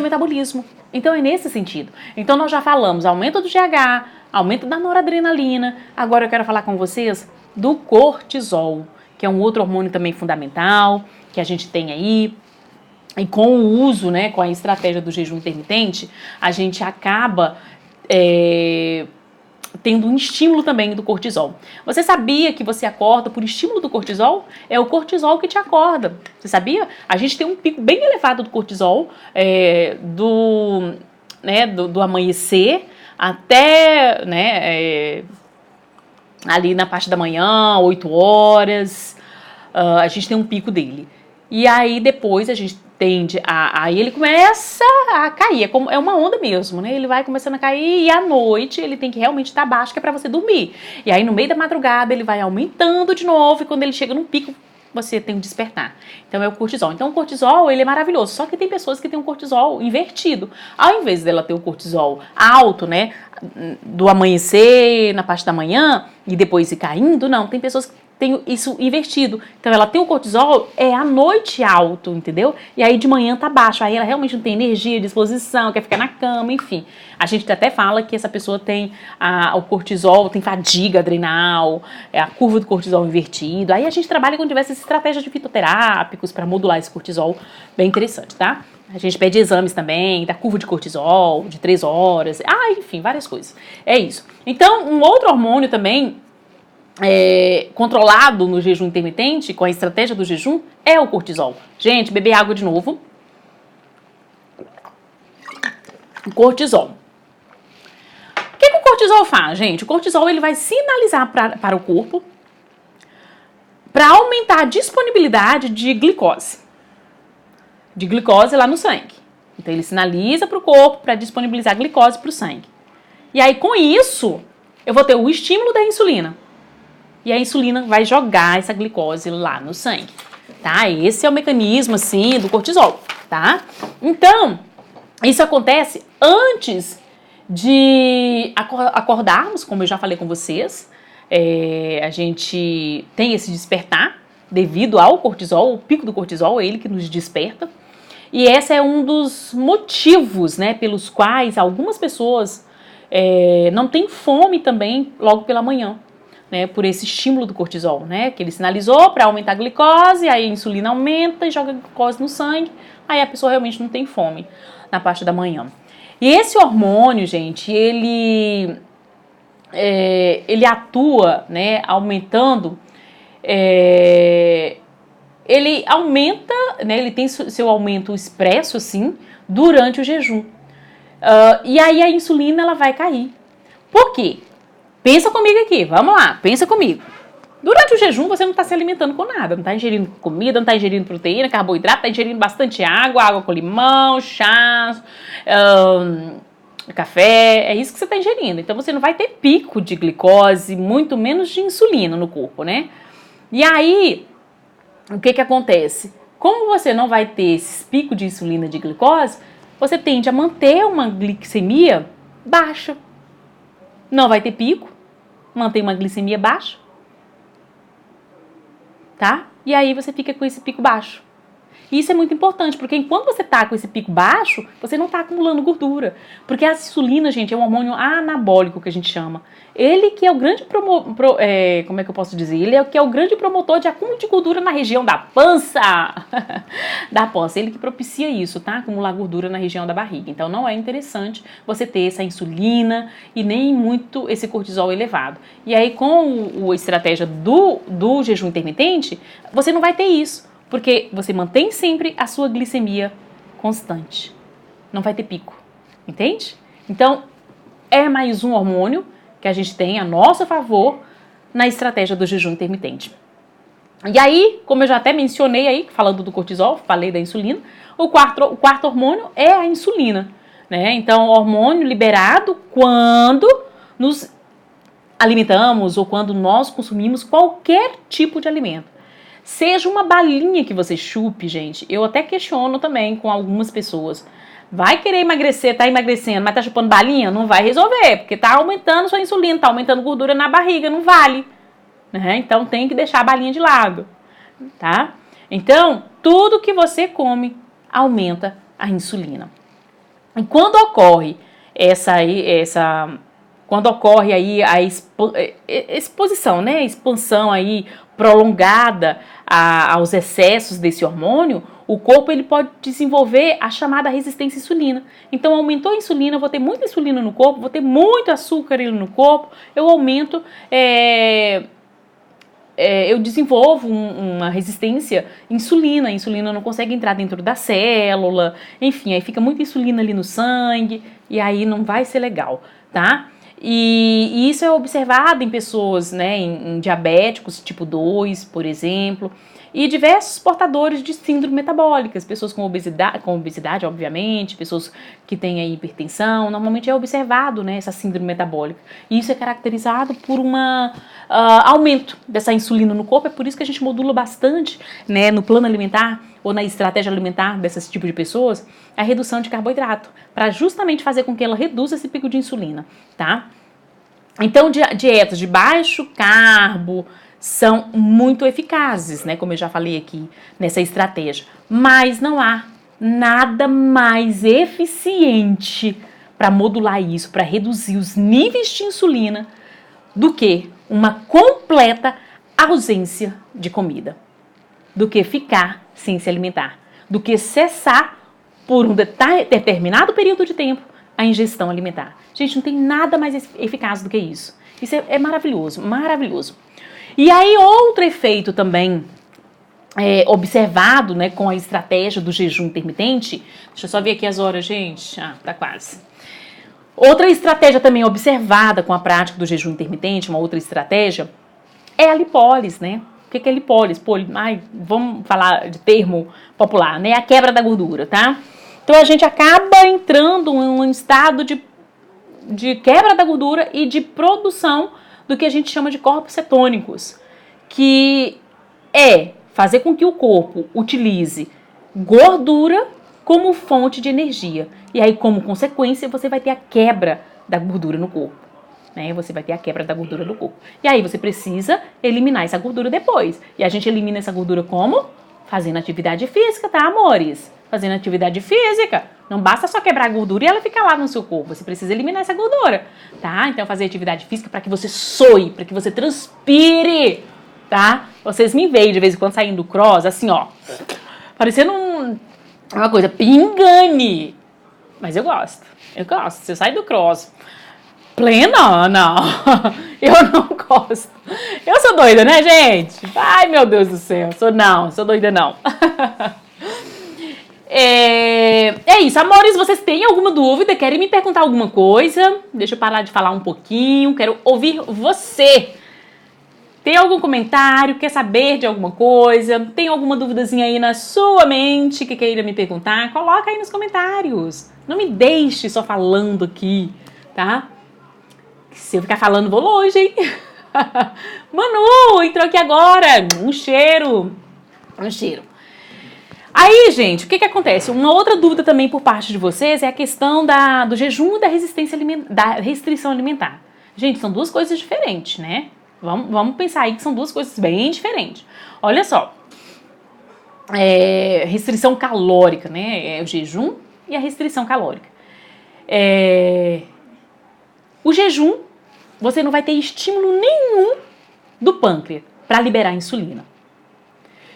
metabolismo. Então é nesse sentido. Então nós já falamos aumento do GH, aumento da noradrenalina. Agora eu quero falar com vocês do cortisol, que é um outro hormônio também fundamental que a gente tem aí. E com o uso, né, com a estratégia do jejum intermitente, a gente acaba tendo um estímulo também do cortisol. Você sabia que você acorda por estímulo do cortisol? É o cortisol que te acorda. Você sabia? A gente tem um pico bem elevado do cortisol do amanhecer até, né, ali na parte da manhã, 8 horas, a gente tem um pico dele. E aí depois a gente tende aí ele começa a cair, é uma onda mesmo, né? Ele vai começando a cair e à noite ele tem que realmente estar baixo, que é pra você dormir. E aí no meio da madrugada ele vai aumentando de novo e quando ele chega num pico, você tem um despertar. Então é o cortisol. Então o cortisol, ele é maravilhoso, só que tem pessoas que têm um cortisol invertido. Ao invés dela ter o cortisol alto, né, do amanhecer, na parte da manhã, e depois ir caindo, não, tem pessoas que tem isso invertido. Então ela tem o cortisol à noite alto, entendeu? E aí de manhã tá baixo. Aí ela realmente não tem energia, disposição, quer ficar na cama, enfim. A gente até fala que essa pessoa tem o cortisol, tem fadiga adrenal, a curva do cortisol invertido. Aí a gente trabalha com diversas estratégias de fitoterápicos para modular esse cortisol. Bem interessante, tá? A gente pede exames também, da curva de cortisol, de 3 horas. Enfim, várias coisas. É isso. Então, um outro hormônio também controlado no jejum intermitente, com a estratégia do jejum, é o cortisol. Gente, beber água de novo. O cortisol. O que o cortisol faz, gente? O cortisol ele vai sinalizar para o corpo para aumentar a disponibilidade de glicose. De glicose lá no sangue. Então ele sinaliza para o corpo para disponibilizar glicose para o sangue. E aí com isso, eu vou ter o estímulo da insulina. E a insulina vai jogar essa glicose lá no sangue, tá? Esse é o mecanismo, assim, do cortisol, tá? Então, isso acontece antes de acordarmos, como eu já falei com vocês. A gente tem esse despertar devido ao cortisol, o pico do cortisol é ele que nos desperta. E esse é um dos motivos, né, pelos quais algumas pessoas não têm fome também logo pela manhã. Né, por esse estímulo do cortisol, né, que ele sinalizou para aumentar a glicose, aí a insulina aumenta e joga a glicose no sangue, aí a pessoa realmente não tem fome na parte da manhã. E esse hormônio, gente, ele atua, né, aumentando, ele aumenta, né, ele tem seu aumento expresso, assim, durante o jejum. E aí a insulina, ela vai cair. Por quê? Pensa comigo aqui, vamos lá, pensa comigo. Durante o jejum, você não está se alimentando com nada, não está ingerindo comida, não está ingerindo proteína, carboidrato, está ingerindo bastante água, água com limão, chá, café, é isso que você está ingerindo. Então você não vai ter pico de glicose, muito menos de insulina no corpo, né? E aí, o que acontece? Como você não vai ter esses picos de insulina, de glicose, você tende a manter uma glicemia baixa. Não vai ter pico, mantém uma glicemia baixa, tá? E aí você fica com esse pico baixo. Isso é muito importante, porque enquanto você tá com esse pico baixo, você não tá acumulando gordura. Porque a insulina, gente, é um hormônio anabólico que a gente chama. Ele que é o grande como é que eu posso dizer? Ele é o que é o grande promotor de acúmulo de gordura na região da pança. Da pança. Ele que propicia isso, tá? Acumular gordura na região da barriga. Então não é interessante você ter essa insulina e nem muito esse cortisol elevado. E aí com a estratégia do jejum intermitente, você não vai ter isso. Porque você mantém sempre a sua glicemia constante. Não vai ter pico. Entende? Então, é mais um hormônio que a gente tem a nosso favor na estratégia do jejum intermitente. E aí, como eu já até mencionei aí, falando do cortisol, falei da insulina, o quarto hormônio é a insulina, né? Então, hormônio liberado quando nos alimentamos ou quando nós consumimos qualquer tipo de alimento. Seja uma balinha que você chupe, gente, eu até questiono também com algumas pessoas. Vai querer emagrecer, tá emagrecendo, mas tá chupando balinha? Não vai resolver, porque tá aumentando sua insulina, tá aumentando gordura na barriga, não vale. Né? Então tem que deixar a balinha de lado, tá? Então, tudo que você come aumenta a insulina. E quando ocorre quando ocorre aí a exposição, né, expansão aí prolongada aos excessos desse hormônio, o corpo ele pode desenvolver a chamada resistência à insulina. Então aumentou a insulina, eu vou ter muita insulina no corpo, vou ter muito açúcar no corpo, eu aumento, eu desenvolvo uma resistência à insulina, a insulina não consegue entrar dentro da célula, enfim, aí fica muita insulina ali no sangue e aí não vai ser legal, tá? E isso é observado em pessoas, né, em diabéticos tipo 2, por exemplo, e diversos portadores de síndrome metabólicas, pessoas com obesidade, obviamente, pessoas que têm aí hipertensão, normalmente é observado, né, essa síndrome metabólica. E isso é caracterizado por aumento dessa insulina no corpo, é por isso que a gente modula bastante, né, no plano alimentar ou na estratégia alimentar desses tipos de pessoas, a redução de carboidrato, para justamente fazer com que ela reduza esse pico de insulina, tá? Então, dietas de baixo carbo são muito eficazes, né? Como eu já falei aqui nessa estratégia. Mas não há nada mais eficiente para modular isso, para reduzir os níveis de insulina, do que uma completa ausência de comida, do que ficar sem se alimentar, do que cessar por um determinado período de tempo a ingestão alimentar. Gente, não tem nada mais eficaz do que isso. Isso é maravilhoso, maravilhoso. E aí outro efeito também observado, né, com a estratégia do jejum intermitente, deixa eu só ver aqui as horas, gente, tá quase. Outra estratégia também observada com a prática do jejum intermitente, uma outra estratégia, é a lipólise, né? O que é lipólise? Vamos falar de termo popular, né? A quebra da gordura, tá? Então a gente acaba entrando em um estado de quebra da gordura e de produção do que a gente chama de corpos cetônicos, que é fazer com que o corpo utilize gordura como fonte de energia. E aí, como consequência, você vai ter a quebra da gordura no corpo. Né? Você vai ter a quebra da gordura no corpo. E aí você precisa eliminar essa gordura depois. E a gente elimina essa gordura como? Fazendo atividade física, tá, amores? Fazendo atividade física. Não basta só quebrar a gordura e ela ficar lá no seu corpo. Você precisa eliminar essa gordura, tá? Então, fazer atividade física para que você soe, para que você transpire, tá? Vocês me veem de vez em quando saindo do cross, assim, ó. Parecendo uma coisa pingane. Mas eu gosto. Se eu sair do cross plena, não. Eu não gosto. Eu sou doida, né, gente? Ai, meu Deus do céu. Sou doida não. É isso, amores, vocês têm alguma dúvida? Querem me perguntar alguma coisa? Deixa eu parar de falar um pouquinho, quero ouvir você. Tem algum comentário? Quer saber de alguma coisa? Tem alguma duvidazinha aí na sua mente que queira me perguntar? Coloca aí nos comentários. Não me deixe só falando aqui, tá? Se eu ficar falando, vou longe, hein? Manu, entrou aqui agora. Um cheiro. Um cheiro. Aí, gente, o que acontece? Uma outra dúvida também por parte de vocês é a questão do jejum e da restrição alimentar. Gente, são duas coisas diferentes, né? Vamos pensar aí que são duas coisas bem diferentes. Olha só. Restrição calórica, né? É o jejum e a restrição calórica. O jejum, você não vai ter estímulo nenhum do pâncreas para liberar insulina.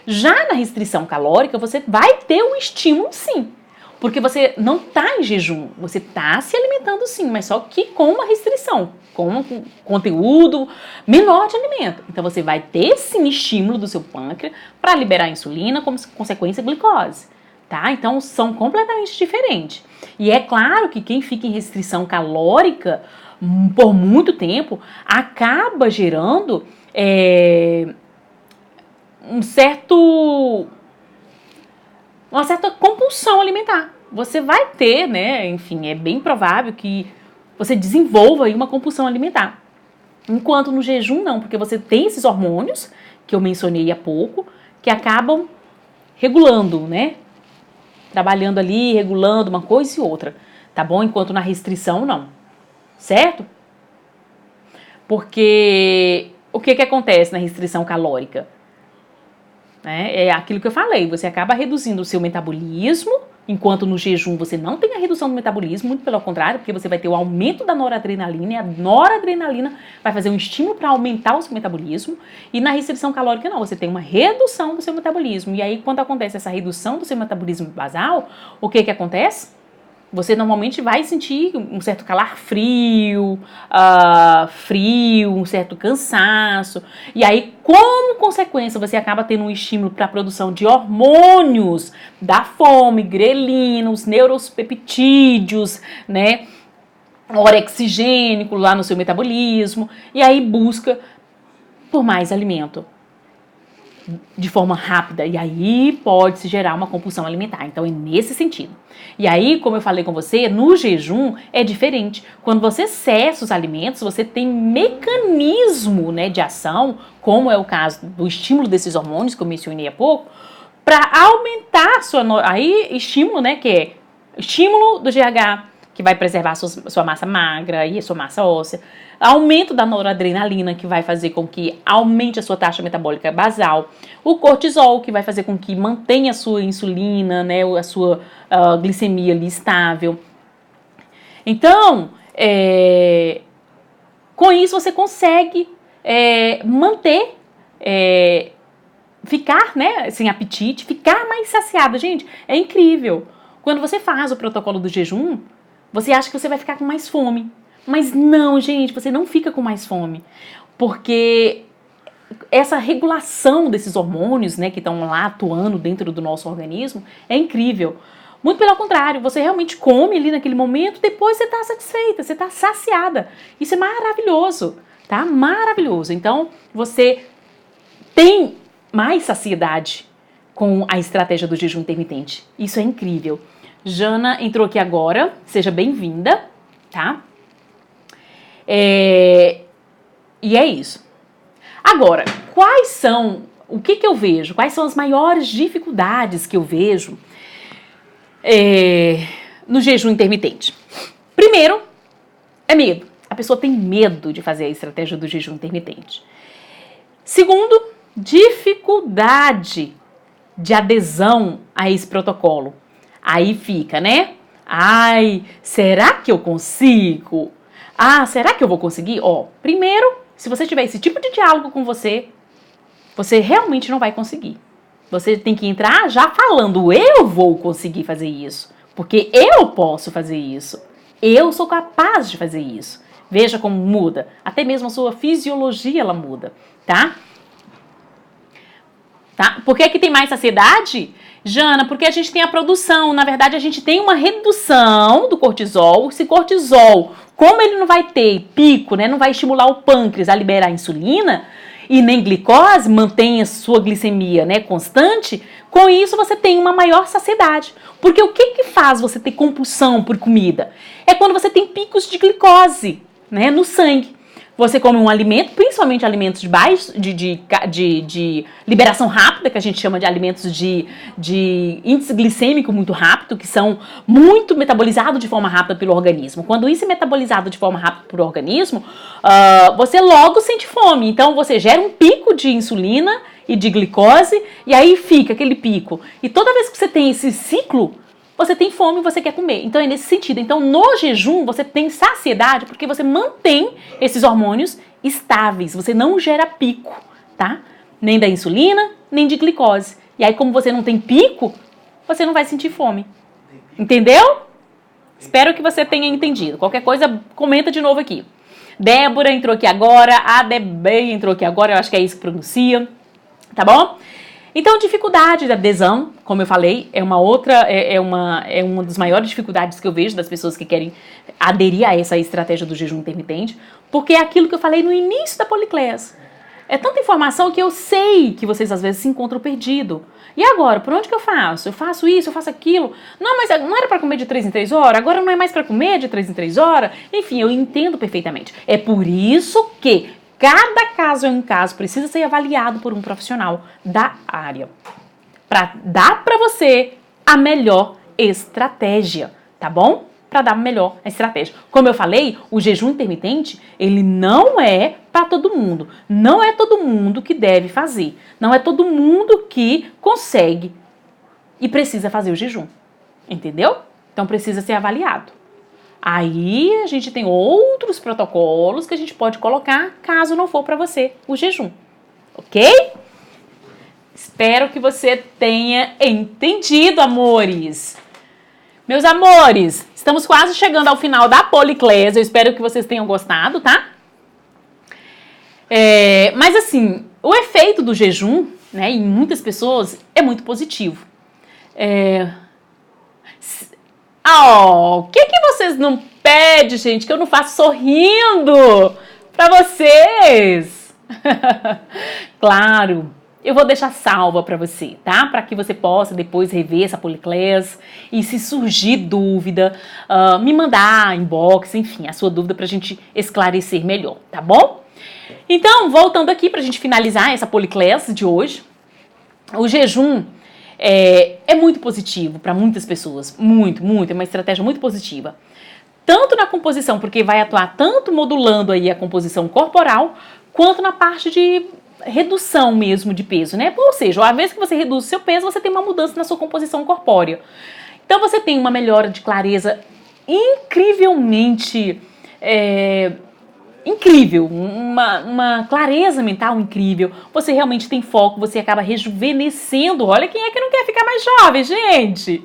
Já na restrição calórica, você vai ter um estímulo sim, porque você não está em jejum, você está se alimentando sim, mas só que com uma restrição, com um conteúdo menor de alimento. Então você vai ter sim estímulo do seu pâncreas para liberar insulina, como consequência glicose, tá? Então são completamente diferentes. E é claro que quem fica em restrição calórica por muito tempo acaba gerando uma certa compulsão alimentar. Você vai ter, né, enfim, é bem provável que você desenvolva aí uma compulsão alimentar. Enquanto no jejum não, porque você tem esses hormônios, que eu mencionei há pouco, que acabam regulando, né, trabalhando ali, regulando uma coisa e outra, tá bom? Enquanto na restrição não, certo? Porque o que acontece na restrição calórica? É aquilo que eu falei, você acaba reduzindo o seu metabolismo, enquanto no jejum você não tem a redução do metabolismo, muito pelo contrário, porque você vai ter o aumento da noradrenalina, e a noradrenalina vai fazer um estímulo para aumentar o seu metabolismo, e na restrição calórica não, você tem uma redução do seu metabolismo, e aí quando acontece essa redução do seu metabolismo basal, o que acontece? Você normalmente vai sentir um certo calafrio, um certo cansaço. E aí, como consequência, você acaba tendo um estímulo para a produção de hormônios da fome, grelina, os neuropeptídeos, né? Orexigênico lá no seu metabolismo. E aí busca por mais alimento de forma rápida, e aí pode se gerar uma compulsão alimentar. Então é nesse sentido. E aí, como eu falei com você, no jejum é diferente. Quando você cessa os alimentos, você tem mecanismo, né, de ação, como é o caso do estímulo desses hormônios que eu mencionei há pouco, para aumentar estímulo, né, que é estímulo do GH, que vai preservar a sua massa magra e a sua massa óssea. Aumento da noradrenalina, que vai fazer com que aumente a sua taxa metabólica basal. O cortisol, que vai fazer com que mantenha a sua insulina, né, a sua glicemia ali estável. Então, com isso você consegue manter, ficar, né, sem apetite, ficar mais saciado. Gente, é incrível. Quando você faz o protocolo do jejum, você acha que você vai ficar com mais fome. Mas não, gente, você não fica com mais fome. Porque essa regulação desses hormônios, né, que estão lá atuando dentro do nosso organismo, é incrível. Muito pelo contrário, você realmente come ali naquele momento, depois você está satisfeita, você está saciada. Isso é maravilhoso, tá? Maravilhoso. Então, você tem mais saciedade com a estratégia do jejum intermitente. Isso é incrível. Jana entrou aqui agora, seja bem-vinda, tá? E é isso. Agora, o que eu vejo? Quais são as maiores dificuldades que eu vejo no jejum intermitente? Primeiro, é medo. A pessoa tem medo de fazer a estratégia do jejum intermitente. Segundo, dificuldade de adesão a esse protocolo. Aí fica, né? Ai, será que eu consigo? Será que eu vou conseguir? Primeiro, se você tiver esse tipo de diálogo com você realmente não vai conseguir. Você tem que entrar já falando, eu vou conseguir fazer isso, porque eu posso fazer isso, eu sou capaz de fazer isso. Veja como muda, até mesmo a sua fisiologia ela muda, tá? Por que tem mais saciedade? Jana, porque a gente tem a produção, na verdade a gente tem uma redução do cortisol. Se cortisol, como ele não vai ter pico, né, não vai estimular o pâncreas a liberar a insulina, e nem glicose, mantém a sua glicemia, né, constante, com isso você tem uma maior saciedade. Porque o que faz você ter compulsão por comida? É quando você tem picos de glicose, né, no sangue. Você come um alimento, principalmente alimentos de liberação rápida, que a gente chama de alimentos de índice glicêmico muito rápido, que são muito metabolizados de forma rápida pelo organismo. Quando isso é metabolizado de forma rápida pelo organismo, você logo sente fome. Então você gera um pico de insulina e de glicose, e aí fica aquele pico. E toda vez que você tem esse ciclo, você tem fome e você quer comer. Então é nesse sentido. Então no jejum você tem saciedade porque você mantém esses hormônios estáveis. Você não gera pico, tá? Nem da insulina, nem de glicose. E aí como você não tem pico, você não vai sentir fome. Entendeu? Espero que você tenha entendido. Qualquer coisa, comenta de novo aqui. Débora entrou aqui agora. A Debei entrou aqui agora. Eu acho que é isso que pronuncia. Tá bom? Então, dificuldade de adesão, como eu falei, é uma das maiores dificuldades que eu vejo das pessoas que querem aderir a essa estratégia do jejum intermitente, porque é aquilo que eu falei no início da Policlés. É tanta informação que eu sei que vocês às vezes se encontram perdidos. E agora, por onde que eu faço? Eu faço isso, eu faço aquilo. Não, mas não era para comer de 3 em 3 horas? Agora não é mais para comer de 3 em 3 horas? Enfim, eu entendo perfeitamente. É por isso que cada caso é um caso, precisa ser avaliado por um profissional da área para dar para você a melhor estratégia, tá bom? Para dar a melhor estratégia. Como eu falei, o jejum intermitente, ele não é para todo mundo. Não é todo mundo que deve fazer. Não é todo mundo que consegue e precisa fazer o jejum. Entendeu? Então precisa ser avaliado. Aí a gente tem outros protocolos que a gente pode colocar caso não for para você o jejum, ok? Espero que você tenha entendido, amores. Meus amores, estamos quase chegando ao final da Policlés. Eu espero que vocês tenham gostado, tá? Mas assim, o efeito do jejum, né, em muitas pessoas é muito positivo. O que vocês não pedem, gente, que eu não faço sorrindo pra vocês? Claro, eu vou deixar salva pra você, tá? Pra que você possa depois rever essa Policlés e se surgir dúvida, me mandar inbox, enfim, a sua dúvida pra gente esclarecer melhor, tá bom? Então, voltando aqui pra gente finalizar essa Policlés de hoje, o jejum é muito positivo para muitas pessoas, muito, é uma estratégia muito positiva. Tanto na composição, porque vai atuar tanto modulando aí a composição corporal, quanto na parte de redução mesmo de peso, né? Ou seja, uma vez que você reduz o seu peso, você tem uma mudança na sua composição corpórea. Então você tem uma melhora de clareza incrivelmente incrível, uma clareza mental incrível, você realmente tem foco, você acaba rejuvenescendo. Olha quem é que não quer ficar mais jovem, gente!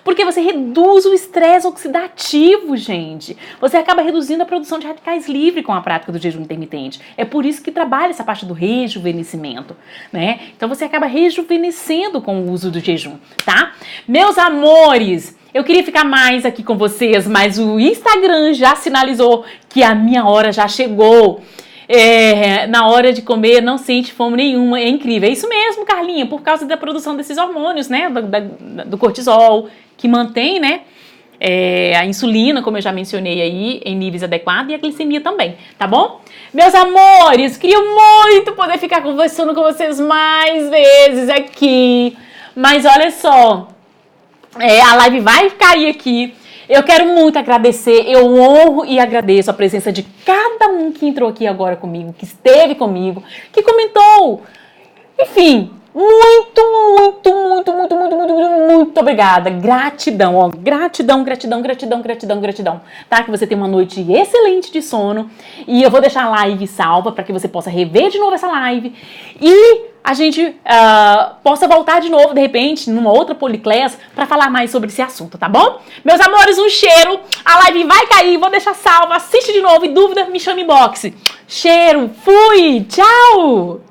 Porque você reduz o estresse oxidativo, gente. Você acaba reduzindo a produção de radicais livres com a prática do jejum intermitente. É por isso que trabalha essa parte do rejuvenescimento, né? Então você acaba rejuvenescendo com o uso do jejum, tá? Meus amores, eu queria ficar mais aqui com vocês, mas o Instagram já sinalizou que a minha hora já chegou. Na hora de comer, não sente fome nenhuma, é incrível. É isso mesmo, Carlinha, por causa da produção desses hormônios, né, do cortisol, que mantém, né, a insulina, como eu já mencionei aí, em níveis adequados, e a glicemia também, tá bom? Meus amores, queria muito poder ficar conversando com vocês mais vezes aqui, mas olha só, a live vai cair aqui. Eu quero muito agradecer, eu honro e agradeço a presença de cada um que entrou aqui agora comigo, que esteve comigo, que comentou. Enfim, muito obrigada. Gratidão, ó, gratidão. Tá? Que você tenha uma noite excelente de sono. E eu vou deixar a live salva para que você possa rever de novo essa live. E a gente possa voltar de novo, de repente, numa outra Policlés, para falar mais sobre esse assunto, tá bom? Meus amores, um cheiro. A live vai cair, vou deixar salva. Assiste de novo e dúvida, me chama inbox. Cheiro, fui, tchau!